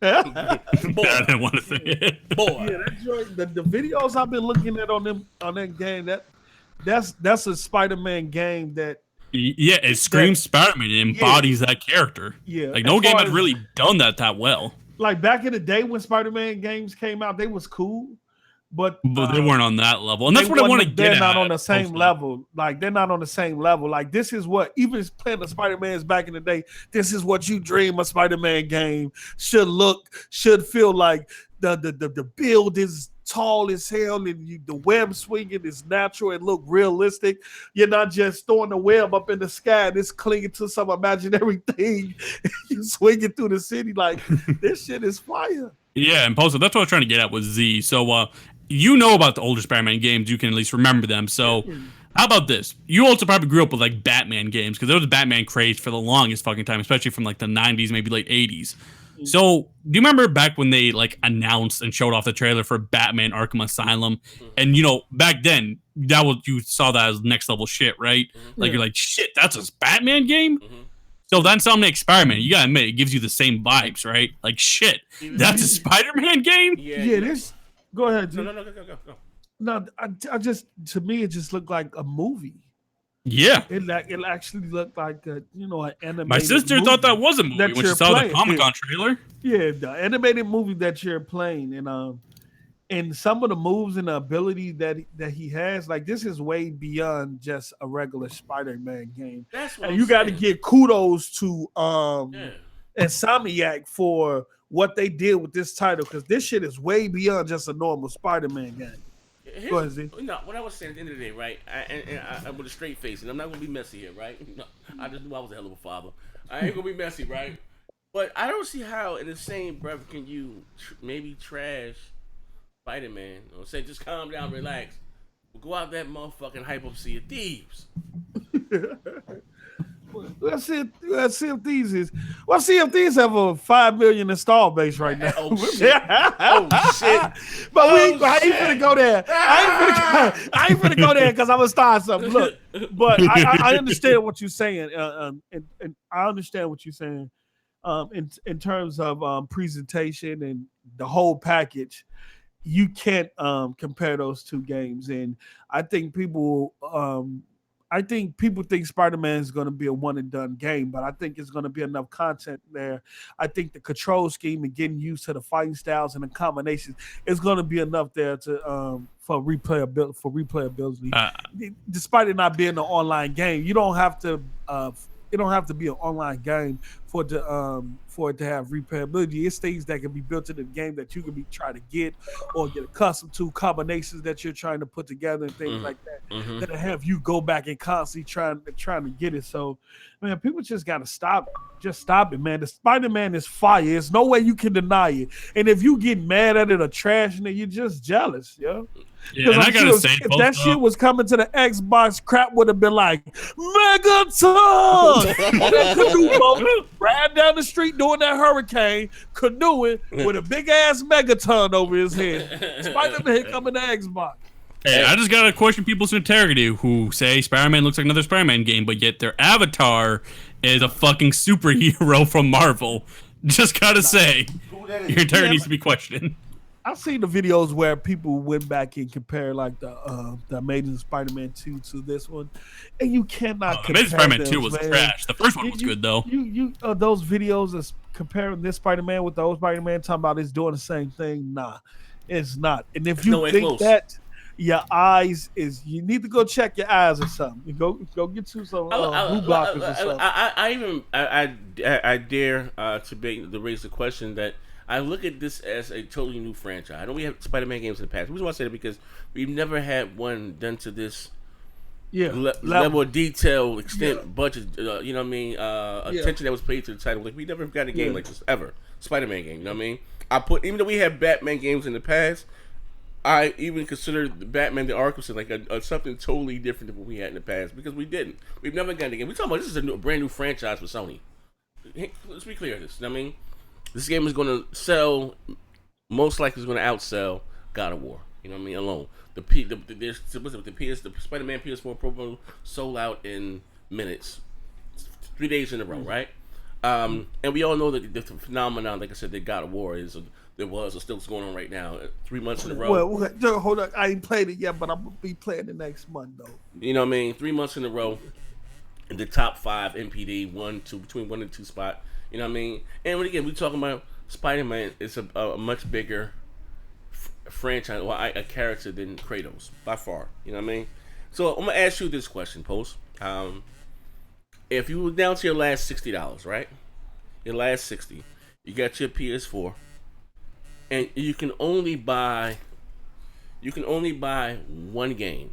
Boy. I didn't want to say it. Boy. Yeah, that joint, the videos I've been looking at on that game, that's a Spider-Man game that. Yeah, it screams Spider-Man. It embodies that character. Yeah, like no game had really done that well. Like back in the day when Spider-Man games came out, they was cool. But they weren't on that level, and that's what I want to get at. They're not on the same level. Like they're not on the same level. Like this is what even playing the Spider-Mans back in the day. This is what you dream a Spider-Man game should feel like. The build is tall as hell, and the web swinging is natural and look realistic. You're not just throwing the web up in the sky and it's clinging to some imaginary thing. You swinging through the city like this shit is fire. Yeah, and Posa, that's what I was trying to get at with Z. So you know about the older Spider-Man games. You can at least remember them. So how about this? You also probably grew up with like Batman games because there was a Batman craze for the longest fucking time, especially from like the 90s, maybe late 80s. So, do you remember back when they like announced and showed off the trailer for Batman Arkham Asylum? And back then that was you saw that as next level shit, right? Like you're like, shit, that's a Batman game. So that's something Spider-Man. You gotta admit, it gives you the same vibes, right? Like shit, that's a Spider-Man game. Yeah, this. Go ahead. No, go. No, I just to me it just looked like a movie. Yeah, it actually looked like an animated. My sister thought that was a movie when she saw the Comic-Con trailer. Yeah, the animated movie that you're playing, and some of the moves and the ability that he has, like this is way beyond just a regular Spider-Man game. That's what and you got to give kudos to Insomniac for what they did with this title, because this shit is way beyond just a normal Spider-Man game. Go ahead, no, what I was saying at the end of the day, right? I with a straight face, and I'm not gonna be messy here, right? No, I just knew I was a hell of a father. I ain't gonna be messy, right? But I don't see how, in the same breath, can you maybe trash Spider-Man or say just calm down, relax, we'll go out that motherfucking hype up Sea of Thieves. Let's see if these is. Well, see if these have a 5 million install base right now. Oh shit! Oh shit! But I ain't gonna go there. I ain't gonna go there because I'm gonna start something. Look, but I understand what you're saying, and I understand what you're saying, in terms of presentation and the whole package. You can't compare those two games, and I think people. I think people think Spider-Man is going to be a one and done game, but I think it's going to be enough content there. I think the control scheme and getting used to the fighting styles and the combinations is going to be enough there to for replayability. Despite it not being an online game, you don't have to. It don't have to be an online game for it to have replayability. It's things that can be built into the game that you can be trying to get or get accustomed to, combinations that you're trying to put together and things like that that have you go back and constantly trying to get it. So, man, people just gotta stop. Just stop it, man. The Spider-Man is fire. There's no way you can deny it. And if you get mad at it or trashing it, you're just jealous, yo. Yeah, and I gotta say, if that shit was coming to the Xbox, crap would have been like Megaton. That canoe riding down the street doing that hurricane, canoeing with a big ass Megaton over his head. Spider-Man coming to Xbox. Hey, I just gotta question people's integrity who say Spider-Man looks like another Spider-Man game, but yet their avatar is a fucking superhero from Marvel. Just gotta say, your integrity needs to be questioned. I've seen the videos where people went back and compare like the Amazing Spider-Man 2 to this one, and you cannot compare. Amazing Spider-Man 2 was trash. The first one was good though. You those videos is comparing this Spider-Man with the old Spider-Man, talking about it's doing the same thing. Nah, it's not. And if you think that, your eyes is, you need to go check your eyes or something. Go get you some blue blockers or something. I dare to raise the question that I look at this as a totally new franchise. I know we have Spider-Man games in the past. The reason why I say that because we've never had one done to this level of detail, extent, budget. You know what I mean? Attention that was paid to the title. Like we never got a game like this ever. Spider-Man game. You know what I mean? Even though we had Batman games in the past, I even considered the Batman the Arkham like something totally different than what we had in the past because we didn't. We've never gotten a game. We're talking about this is a brand new franchise for Sony. Hey, let's be clear on this. You know what I mean? This game is going to sell, most likely is going to outsell God of War. You know what I mean? Alone. The Spider-Man PS4 Pro sold out in minutes. 3 days in a row, right? And we all know that the phenomenon, like I said, that God of War is, or still going on right now. 3 months in a row. Well, hold on. I ain't played it yet, but I'm going to be playing it next month, though. You know what I mean? 3 months in a row in the top 5 NPD, between 1 and 2 spot. You know what I mean? And again, we're talking about Spider-Man. It's a much bigger franchise or a character than Kratos, by far. You know what I mean? So I'm going to ask you this question, Post. If you were down to your last $60, right? Your last $60. You got your PS4. And you can only buy one game.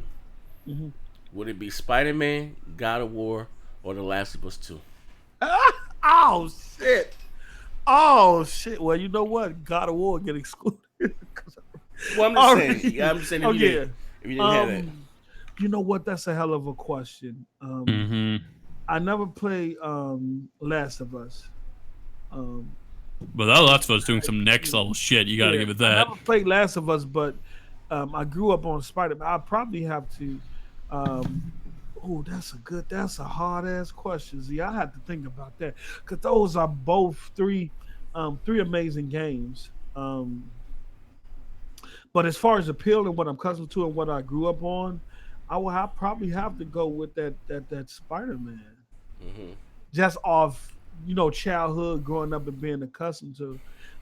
Mm-hmm. Would it be Spider-Man, God of War, or The Last of Us 2? Oh shit! Well, you know what? God of War get excluded. Well, I'm just saying. I'm just saying. If you didn't have that. You know what? That's a hell of a question. I never played Last of Us, But that Last of Us doing some next level shit. You got to give it that. I never played Last of Us, but I grew up on Spider-Man. I probably have to. Oh, that's a hard ass question. See, I have to think about that because those are both three amazing games. But as far as appeal and what I'm accustomed to and what I grew up on, I probably have to go with that Spider-Man. Mm-hmm. Just off, childhood, growing up and being accustomed to.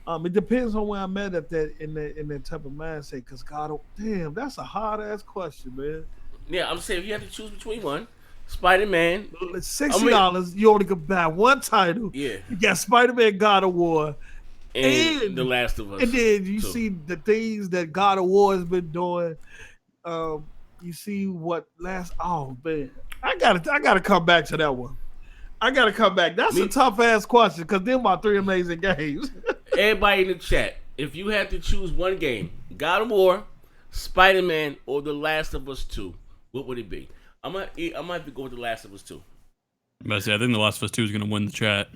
It depends on where I'm at in that type of mindset. Because God, damn, that's a hard ass question, man. Yeah, I'm saying if you have to choose between one, Spider-Man. It's $60. You only can buy one title. Yeah. You got Spider-Man, God of War, and The Last of Us. And then you see the things that God of War has been doing. You see what last? Oh man, I gotta come back to that one. I gotta come back. That's a tough ass question because they're my three amazing games. Everybody in the chat, if you had to choose one game, God of War, Spider-Man, or The Last of Us 2, what would it be? I might have to go with The Last of Us 2. I think The Last of Us 2 is going to win the chat.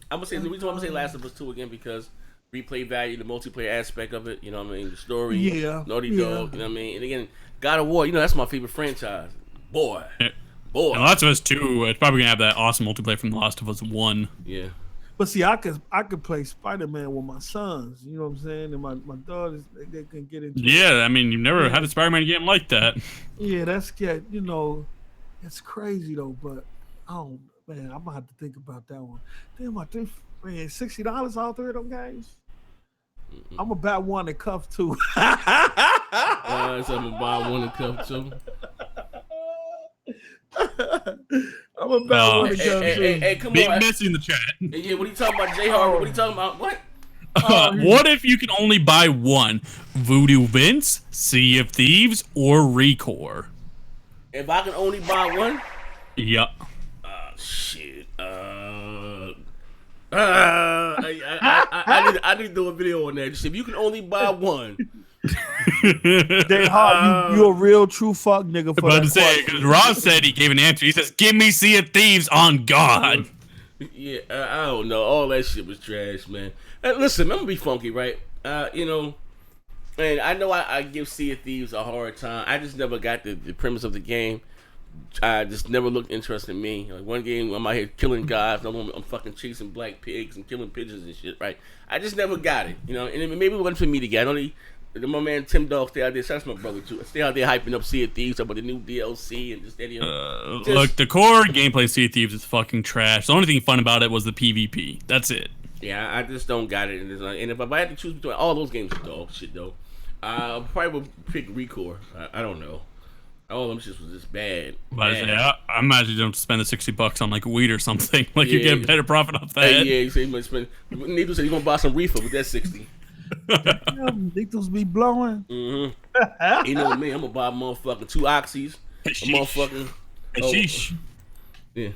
I'm gonna say the reason why I'm gonna say Last of Us 2 again because replay value, the multiplayer aspect of it, you know what I mean, the story, Naughty Dog, you know what I mean, and again, God of War, that's my favorite franchise. Boy. And The Last of Us 2, it's probably gonna have that awesome multiplayer from The Last of Us 1. Yeah. But see, I could play Spider-Man with my sons. You know what I'm saying? And my daughters, they can get into. Yeah, I mean, you've never had a Spider-Man game like that. Yeah, that's it's crazy though. But man, I'm gonna have to think about that one. Damn, $60 all three of them games. I'm gonna buy one and cuff two. So I'm gonna buy one and cuff two. I'm about one. Hey, come Big on. mess in the chat. Yeah, what are you talking about, J Harvey? What are you talking about? What? What if you can only buy one? Voodoo Vince, Sea of Thieves, or Recore? If I can only buy one? Yep. Shit. I need to do a video on that. Just if you can only buy one. They hard. You a real true fuck nigga for that question. Because Ross said he gave an answer. He says, "Give me Sea of Thieves on God." Yeah, I don't know. All that shit was trash, man. Listen, I'm gonna be funky, right? And I know I give Sea of Thieves a hard time. I just never got the premise of the game. I just never looked interested in me. Like one game, I'm out here killing guys. Another one, I'm fucking chasing black pigs and killing pigeons and shit, right? I just never got it, And maybe it wasn't for me to get. I know my man Tim Dog stay out there. That's my brother too. Stay out there hyping up Sea of Thieves about the new DLC and just that. Look, the core gameplay of Sea of Thieves is fucking trash. The only thing fun about it was the PvP. That's it. Yeah, I just don't got it. And if I had to choose between all those games, dog shit though, I probably would pick Recore. I don't know. All of them shit was just bad. But I imagine you don't spend the $60 on like weed or something. Like you get a better profit off that. Yeah, you say you might spend. Needle said you're gonna buy some reefer with that 60. Needles be blowing. Mm-hmm. You know me, I'm gonna buy a motherfucking 2 oxys. A motherfucking. Sheesh. Yeah.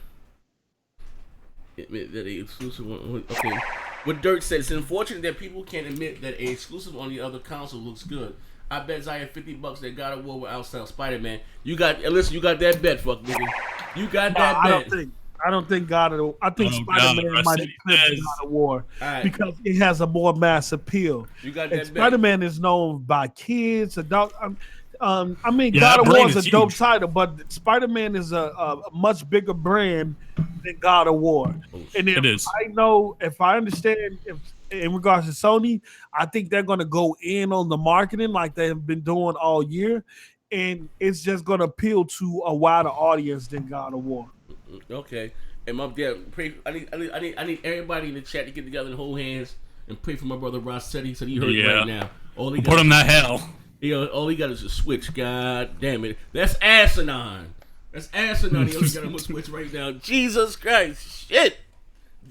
Admit that a exclusive one. Okay. What Dirt said, it's unfortunate that people can't admit that a exclusive on the other console looks good. I bet Zaire $50 that God of War will outsell Spider-Man. You got that bet, fuck nigga. You got that bet. I don't think I think Spider-Man might eclipse God of War because it has a more mass appeal. You got that bet. Spider-Man is known by kids, adults. God of War is a dope title, but Spider-Man is a much bigger brand than God of War. And if I understand, in regards to Sony, I think they're going to go in on the marketing like they have been doing all year, and it's just going to appeal to a wider audience than God of War. Okay, and my dad, I need everybody in the chat to get together and hold hands and pray for my brother Rossetti. So he heard right now. Put him that hell. All he got is a switch. God damn it, that's asinine. That's asinine. He only got him a switch right now. Jesus Christ, shit.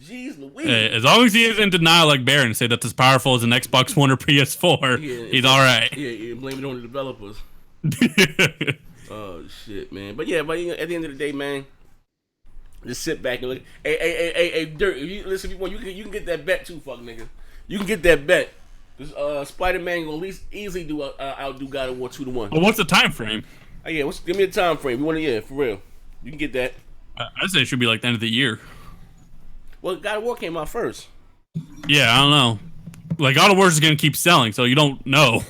Jeez Louise. Hey, as long as he is in denial like Baron and say that's as powerful as an Xbox One or PS4, he's all right. Yeah, blame it on the developers. Oh shit, man. But at the end of the day, man, just sit back and look. Hey, Dirt. If you want, you can get that bet too, fuck nigga. You can get that bet. This Spider-Man will at least easily outdo God of War 2-1. Well, what's the time frame? Give me a time frame. We want to for real. You can get that. I'd say it should be like the end of the year. Well, God of War came out first. Yeah, I don't know. Like, God of War is going to keep selling, so you don't know.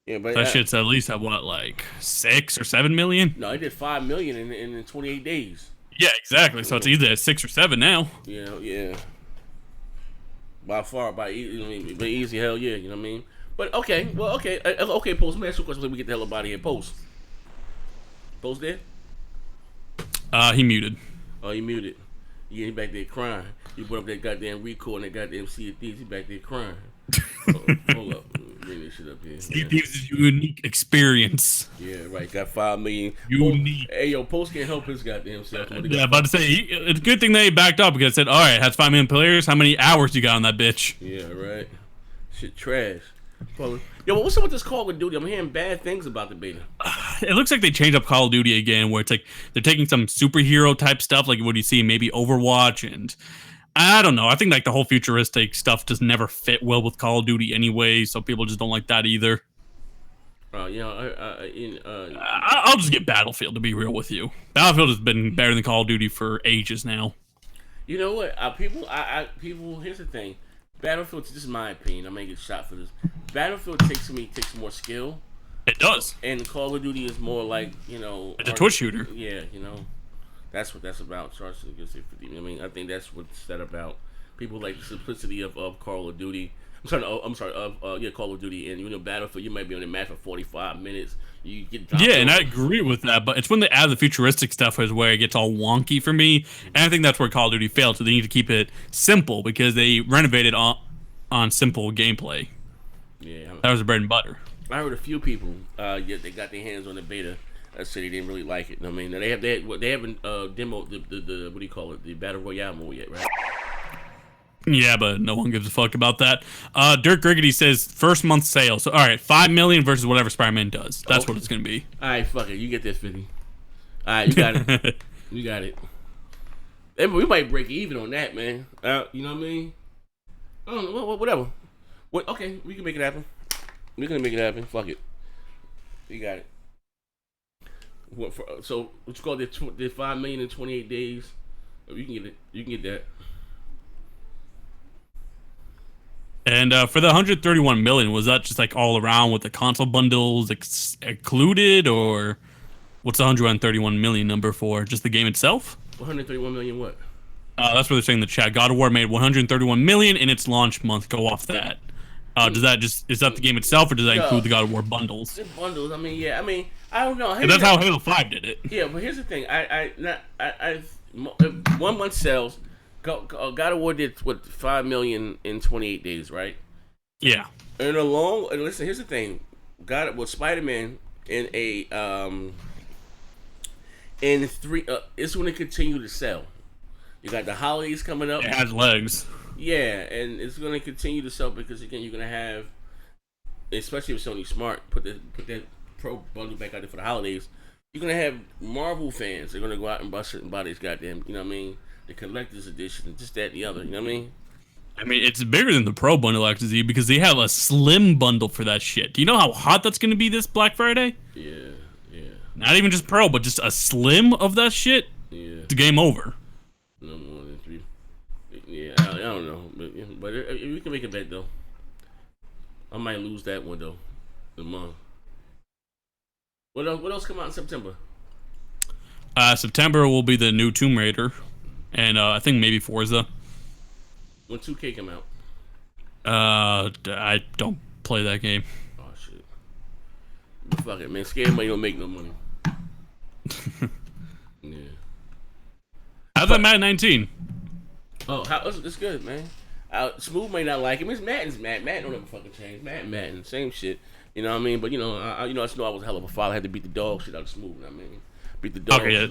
Yeah, but That shit's at least at what, like 6 or 7 million? no, he did 5 million in 28 days. Yeah, exactly. So it's either at 6 or 7 now. Yeah. By far, by easy, hell yeah. You know what I mean? But okay, well, okay. Post. Let me ask you a question. Before we get the hell up out of here. Post. Post there. He muted. Oh, he muted. Yeah, he back there crying. He put up that goddamn record and that goddamn Sea of Thieves. He back there crying. Hold up. Bring this shit up here. Sea of Thieves is a unique experience. Yeah, right. Got 5 million. Unique. Hey, yo, Post can't help his goddamn self. Yeah, about to say, it's a good thing they backed up because it said, all right, it has 5 million players. How many hours you got on that bitch? Yeah, right. Shit trash. Yo, what's up with this Call of Duty? I'm hearing bad things about the beta. It looks like they changed up Call of Duty again, where it's like they're taking some superhero type stuff, like what you see maybe Overwatch, and I don't know. I think like the whole futuristic stuff just never fit well with Call of Duty anyway, so people just don't like that either. I'll just get Battlefield, to be real with you. Battlefield has been better than Call of Duty for ages now. You know what? People. Here's the thing. Battlefield. This is my opinion. I may get shot for this. Battlefield takes more skill. It does. And Call of Duty is more like it's a twitch shooter. Yeah, that's what that's about. I mean, I think that's what's that about. People like the simplicity of Call of Duty. I'm sorry. Call of Duty and Battlefield. You might be on the match for 45 minutes. You get and I agree with that, but it's when they add the futuristic stuff is where it gets all wonky for me, and I think that's where Call of Duty failed. So they need to keep it simple because they renovated on simple gameplay. Yeah, that was the bread and butter. I heard a few people, they got their hands on the beta. Said they didn't really like it. I mean, they haven't demoed the what do you call it, the Battle Royale mode yet, right? Yeah, but no one gives a fuck about that. Dirk Griggity says first month sales. So, all right, 5 million versus whatever Spider-Man does. That's what it's gonna be. All right, fuck it. You get this 50. All right, you got it. You got it. And we might break even on that, man. You know what I mean? I don't know. Whatever. Okay, we can make it happen. We're gonna make it happen. Fuck it. You got it. So what you call the 5 million in 28 days? You can get it. You can get that. And for the 131 million, was that just like all around with the console bundles included, or what's the 131 million number for? Just the game itself? 131 million what? That's what they're saying in the chat. God of War made 131 million in its launch month. Go off that. Is that the game itself, or does that include the God of War bundles? The bundles. I mean, yeah. I mean, I don't know. That's how Halo 5 did it. Yeah, but here's the thing. I 1 month sales. God of War did 5 million in 28 days, right? Yeah. And listen, here's the thing. Spider-Man in it's going to continue to sell. You got the holidays coming up. It has legs. Yeah, and it's going to continue to sell because again, you're going to have, especially if Sony smart, put that Pro bundle back out there for the holidays. You're going to have Marvel fans. They're going to go out and bust it and buy this goddamn, you know what I mean? The collector's edition, and just that and the other. You know what I mean? I mean, it's bigger than the Pro bundle, actually, because they have a slim bundle for that shit. Do you know how hot that's going to be this Black Friday? Yeah. Not even just Pro, but just a slim of that shit. Yeah. It's game over. No more than 3. Yeah, I don't know, but we can make a bet though. I might lose that one though. The month. What else come out in September? September will be the new Tomb Raider, and I think maybe Forza. When 2K come out? I don't play that game. Oh shit! But fuck it, man. Scared money don't make no money. Yeah. How's that Madden 19? Oh, it's good, man. Smooth may not like him. It's Madden's Madden. Madden don't ever fucking change. Madden, same shit. You know what I mean? But I just know I was a hell of a father. I had to beat the dog shit out of Smooth. You know what I mean? Beat the dog. Okay,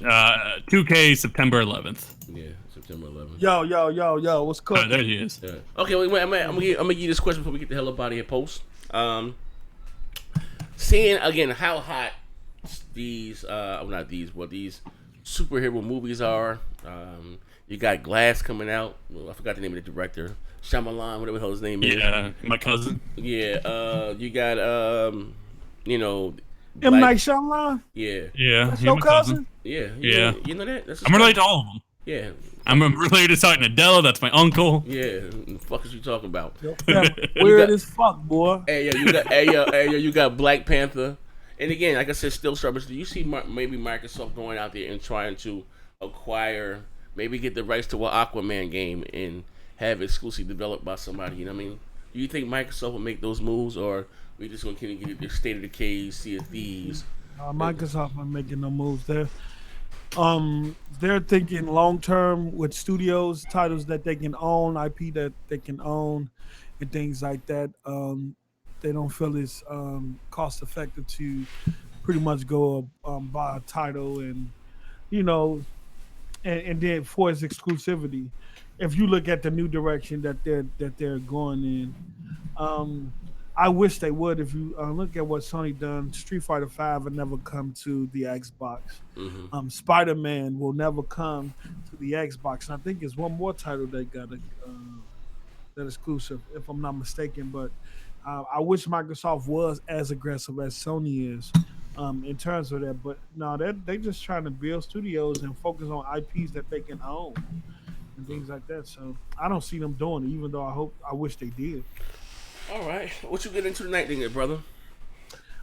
2K September 11th. Yeah, September 11th. Yo, what's cool? There he is. Yeah. Okay, wait, I'm gonna give you this question before we get the hell up out of here. Post. Seeing again how hot these these superhero movies are. You got Glass coming out. Well, I forgot the name of the director. Shyamalan, whatever the hell his name is. Yeah, my cousin. Yeah. You got M. Night Shyamalan. Yeah. Yeah. That's your cousin. Yeah. Yeah. You know that? I'm related to all of them. Yeah. I'm related to Sergeant Adela. That's my uncle. Yeah. The fuck is you talking about? Weird as fuck, boy. Hey yo, you got Black Panther, and again, like I said, still struggles. Do you see maybe Microsoft going out there and trying to acquire, maybe get the rights to an Aquaman game and have it exclusively developed by somebody? You know what I mean? Do you think Microsoft will make those moves, or we just gonna continue to get the State of Decay, Sea of Thieves? Microsoft not making no moves there. They're thinking long term with studios, titles that they can own, IP that they can own, and things like that. They don't feel it's cost effective to pretty much go buy a title and you know, and then for its exclusivity. If you look at the new direction that they're going in, I wish they would. If you look at what Sony done, Street Fighter V will never come to the Xbox. Mm-hmm. Spider-Man will never come to the Xbox. And I think it's one more title they got that exclusive, if I'm not mistaken. But I wish Microsoft was as aggressive as Sony is in terms of that. But no, they just trying to build studios and focus on IPs that they can own and things like that. So I don't see them doing it, even though I wish they did. All right, what you get into tonight, then, brother?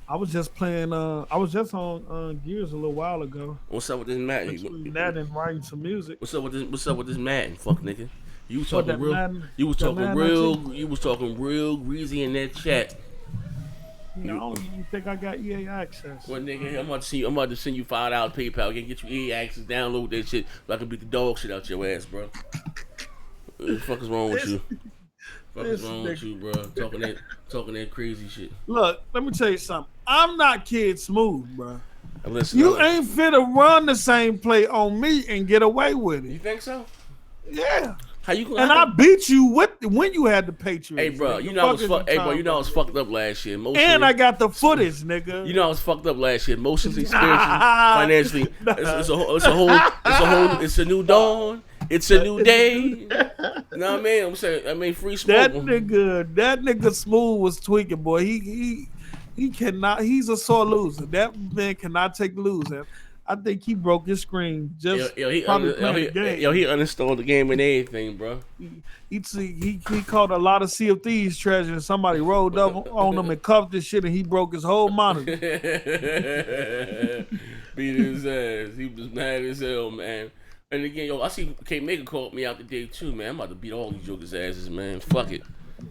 I was just playing. I was just on Gears a little while ago. What's up with this Madden? Between that and writing some music. What's up with this Madden? Fuck nigga. You was What, talking that real. Madden- You was that talking Madden real. You was talking real greasy in that chat. I don't even think I got EA access. Well, nigga, I'm about to send you $5 PayPal. Get you EA access. Download that shit so I can beat the dog shit out your ass, bro. What the fuck is wrong with you? What is wrong with you, bro? Talking that crazy shit. Look, let me tell you something. I'm not Kid Smooth, bro. Listen, You ain't fit to run the same play on me and get away with You it. think so? Yeah. How you gonna? And I beat you when you had the Patriots. Hey, bro, nigga. you know I was Fuck is fucked. Hey, bro, you know I was talking fucked up last year. about? And I got the footage, nigga. You know I was fucked up last year, emotionally, spiritually, financially. It's a new dawn. It's a new day. You know what I mean? I'm saying, free smoke. that nigga Smooth was tweaking, boy. He cannot. He's a sore loser. That man cannot take losing. I think he broke his screen just He probably playing the game. he uninstalled the game and everything, bro. He caught a lot of Sea of Thieves treasure and somebody rolled up on him and cuffed this shit and he broke his whole monitor. Beat his ass. He was mad as hell, man. And again, I see K-Maker called me out today too, man. I'm about to beat all these jokers' asses, man. Fuck it.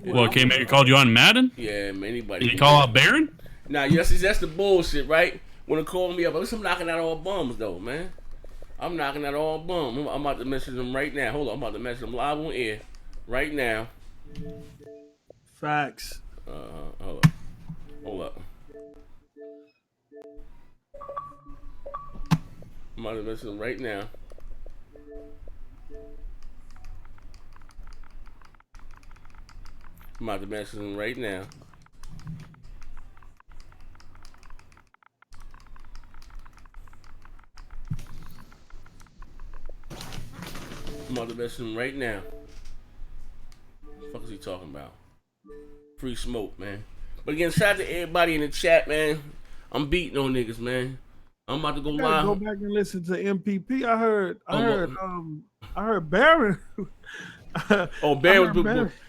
Well, K-Maker called you on Madden? Yeah, man. Anybody. Did he call out Baron? Nah, yes, that's the bullshit, right? When they call me up, at least I'm knocking out all bums, though, man. I'm knocking out all bums. I'm about to message them right now. Hold on, I'm about to message them live on air right now. Facts. Hold up. I'm about to message them right now. I'm about to message them right now. I'm about to message him right now. What the fuck is he talking about? Free smoke, man. But again, shout out to everybody in the chat, man. I'm beating on niggas, man. I'm about to go live. Go back and listen to MPP. I heard Baron.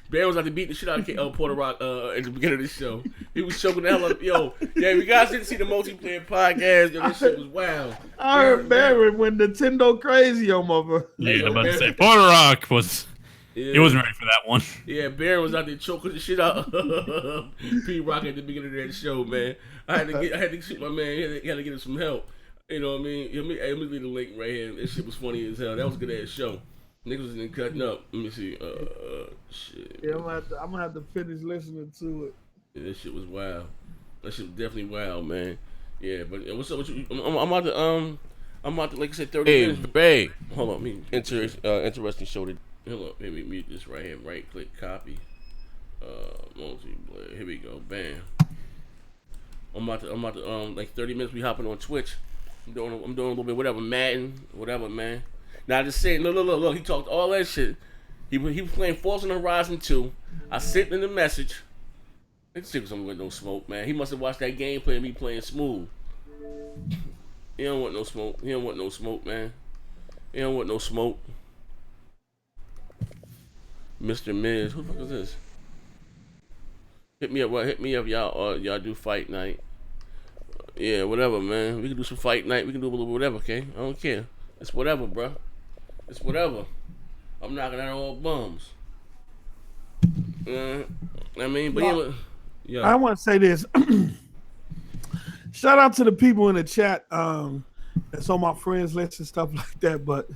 Baron was out to beat the shit out of Porter Rock at the beginning of the show. He was choking the hell up. Yo, yeah, you guys didn't see the multiplayer podcast. Yo, this shit was wild. I heard Baron when Nintendo crazy on mother. Yeah, I'm about to say Porter Rock was. Yeah. He wasn't ready for that one. Yeah, Baron was out there choking the shit out P Rock at the beginning of that show, man. I had to shoot my man. He had to get him some help. You know what I mean? Let me leave the link right here. This shit was funny as hell. That was a good ass show. Niggas was in cutting up. Let me see. Shit. Yeah, I'm gonna have to finish listening to it. Yeah, that shit was wild. That shit was definitely wild, man. Yeah, but what's up with you? I'm about to like I said, 30 minutes. Babe, hold on. Interesting show. Hold on. Let me mute this right here. Right click, copy. Multiplayer. Here we go. Bam. I'm about to like 30 minutes. We hopping on Twitch. I'm doing a little bit whatever, Madden, whatever, man. Now I just saying, look. He talked all that shit. He was playing Forza Horizon 2. I sent in the message. This shit was something with no smoke, man. He must have watched that gameplay of me playing smooth. He don't want no smoke. Man. He don't want no smoke. Mr. Miz, who the fuck is this? Hit me up, y'all. Y'all do fight night. Yeah, whatever, man. We can do some fight night. We can do a little whatever, okay? I don't care. It's whatever, bro. It's whatever. I'm knocking out all bums. I mean, but yeah. I want to say this. Shout out to the people in the chat. That's on my friends list and stuff like that. But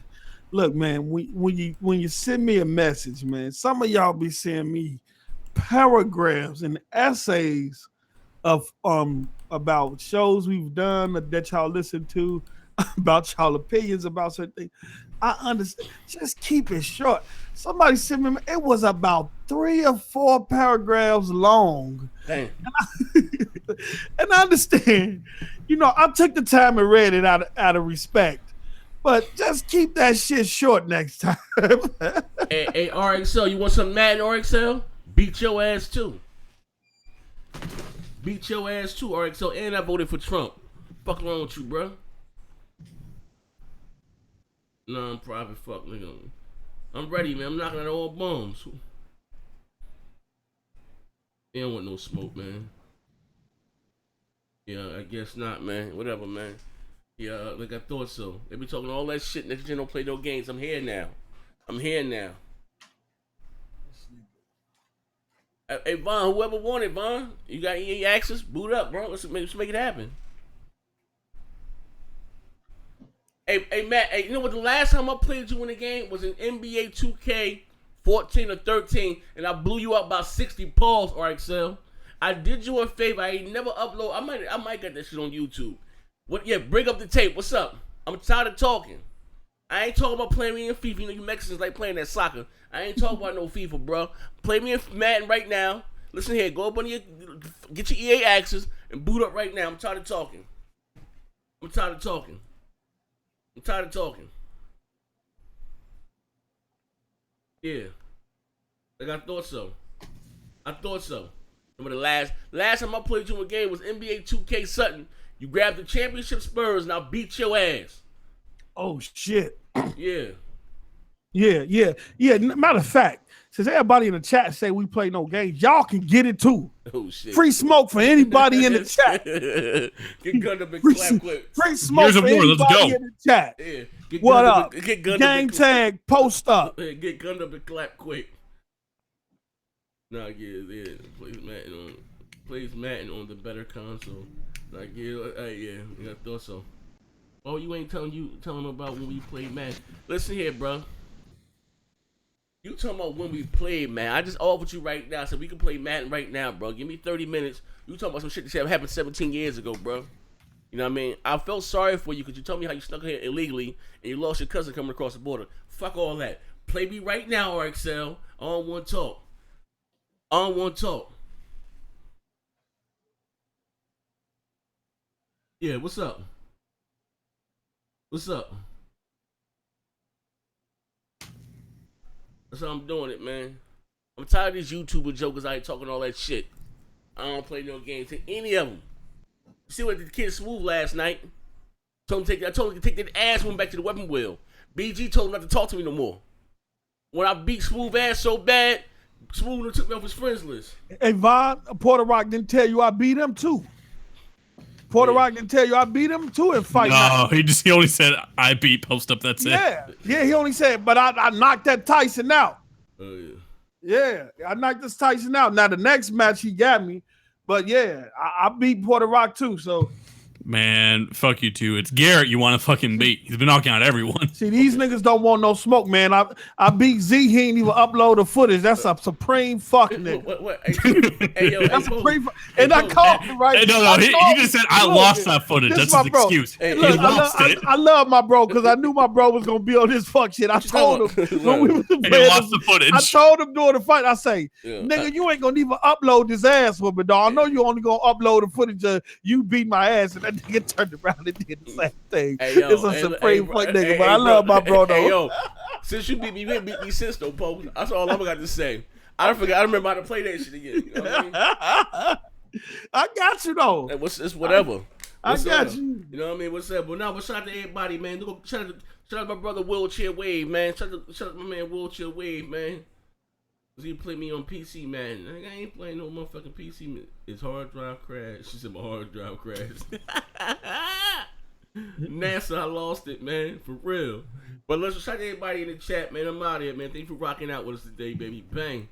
look, man, when you send me a message, man, some of y'all be sending me paragraphs and essays of about shows we've done that y'all listen to, about y'all opinions about certain things. I understand. Just keep it short. Somebody sent me, it was about 3 or 4 paragraphs long. Damn. And I understand. You know, I took the time and read it out of respect. But just keep that shit short next time. Hey, RXL, you want some Madden, RXL? Beat your ass too. Beat your ass too, RXL. And I voted for Trump. Fuck wrong with you, bro? Non-profit fuck, nigga. I'm ready, man. I'm knocking out all bombs. They don't want no smoke, man. Yeah, I guess not, man. Whatever, man. Yeah, like I thought so. They be talking all that shit. Next gen don't play no games. I'm here now. Hey, Von, whoever won it, Von, you got EA access? Boot up, bro. Let's make it happen. Hey, Matt, hey, you know what? The last time I played you in the game was in NBA 2K 14 or 13, and I blew you up by 60 balls, RXL. I did you a favor. I ain't never upload. I might get that shit on YouTube. What? Yeah, bring up the tape. What's up? I'm tired of talking. I ain't talking about playing me in FIFA. You know, you Mexicans like playing that soccer. I ain't talking about no FIFA, bro. Play me in Madden right now. Listen here, go up on get your EA access and boot up right now. I'm tired of talking. Yeah. Like I thought so. Remember the last time I played you in a game was NBA 2K Sutton. You grabbed the championship Spurs and I'll beat your ass. Oh shit. Yeah. Yeah. Matter of fact, since everybody in the chat say we play no games, y'all can get it too. Oh shit. Free smoke for anybody in the chat. Get gunned up and clap quick. Free smoke for anybody in the chat. Yeah. What up? Gang tag, post up. Get gunned up and clap quick. Nah, yeah. Plays Madden on the better console. Like, yeah, I thought so. Oh, you ain't telling them about when we played Madden. Listen here, bro. You talking about when we played, man. I just offered you right now, so we can play Madden right now, bro. Give me 30 minutes. You talking about some shit that happened 17 years ago, bro. You know what I mean? I felt sorry for you because you told me how you snuck here illegally and you lost your cousin coming across the border. Fuck all that. Play me right now, RXL. I don't want to talk. Yeah, what's up? That's how I'm doing it, man. I'm tired of these YouTuber jokers out here talking all that shit. I don't play no games to any of them. You see what the kid Smooth last night? I told him to take that ass one back to the weapon wheel. BG told him not to talk to me no more. When I beat Smooth ass so bad, Smooth took me off his friends list. Hey, Von, Puerto Rock didn't tell you I beat him too. Puerto Rock didn't tell you I beat him too in fight. No, he only said I beat post up. That's it. Yeah, he only said, but I knocked that Tyson out. Oh yeah. Yeah, I knocked this Tyson out. Now the next match he got me, but yeah, I beat Puerto Rock too. So. Man, fuck you too. It's Garrett you want to fucking beat. He's been knocking out everyone. See, these niggas don't want no smoke, man. I beat Z. He ain't even upload the footage. That's a supreme fuck nigga. What? Hey, yo, that's supreme. And I called him, right? No. He just said I lost that footage. That's his excuse. Hey, look, I love my bro because I knew my bro was gonna be on this fuck shit. I told him when we was lost the footage. I told him during the fight. I say, nigga, you ain't gonna even upload this ass for me, dog. I know you only gonna upload the footage of you beat my ass, and that nigga turned around and did the same thing. It's a supreme fuck nigga, but I love my bro though. Hey, yo, since you beat me, you ain't beat me since though, Pope. That's all I'm got to say. I remember how to play that shit again. You know what I mean? I got you though. Hey, it's whatever. I got you. You know what I mean? What's up? But now, shout out to everybody, man. Shout Shout out my brother Wheelchair Wave, man. Shout out my man Wheelchair Wave, man. Cause he play me on PC, man. I ain't playing no motherfucking PC. His hard drive crashed. She said my hard drive crashed. NASA, I lost it, man. For real. But let's shout out everybody in the chat, man. I'm out here, man. Thank you for rocking out with us today, baby. Bang.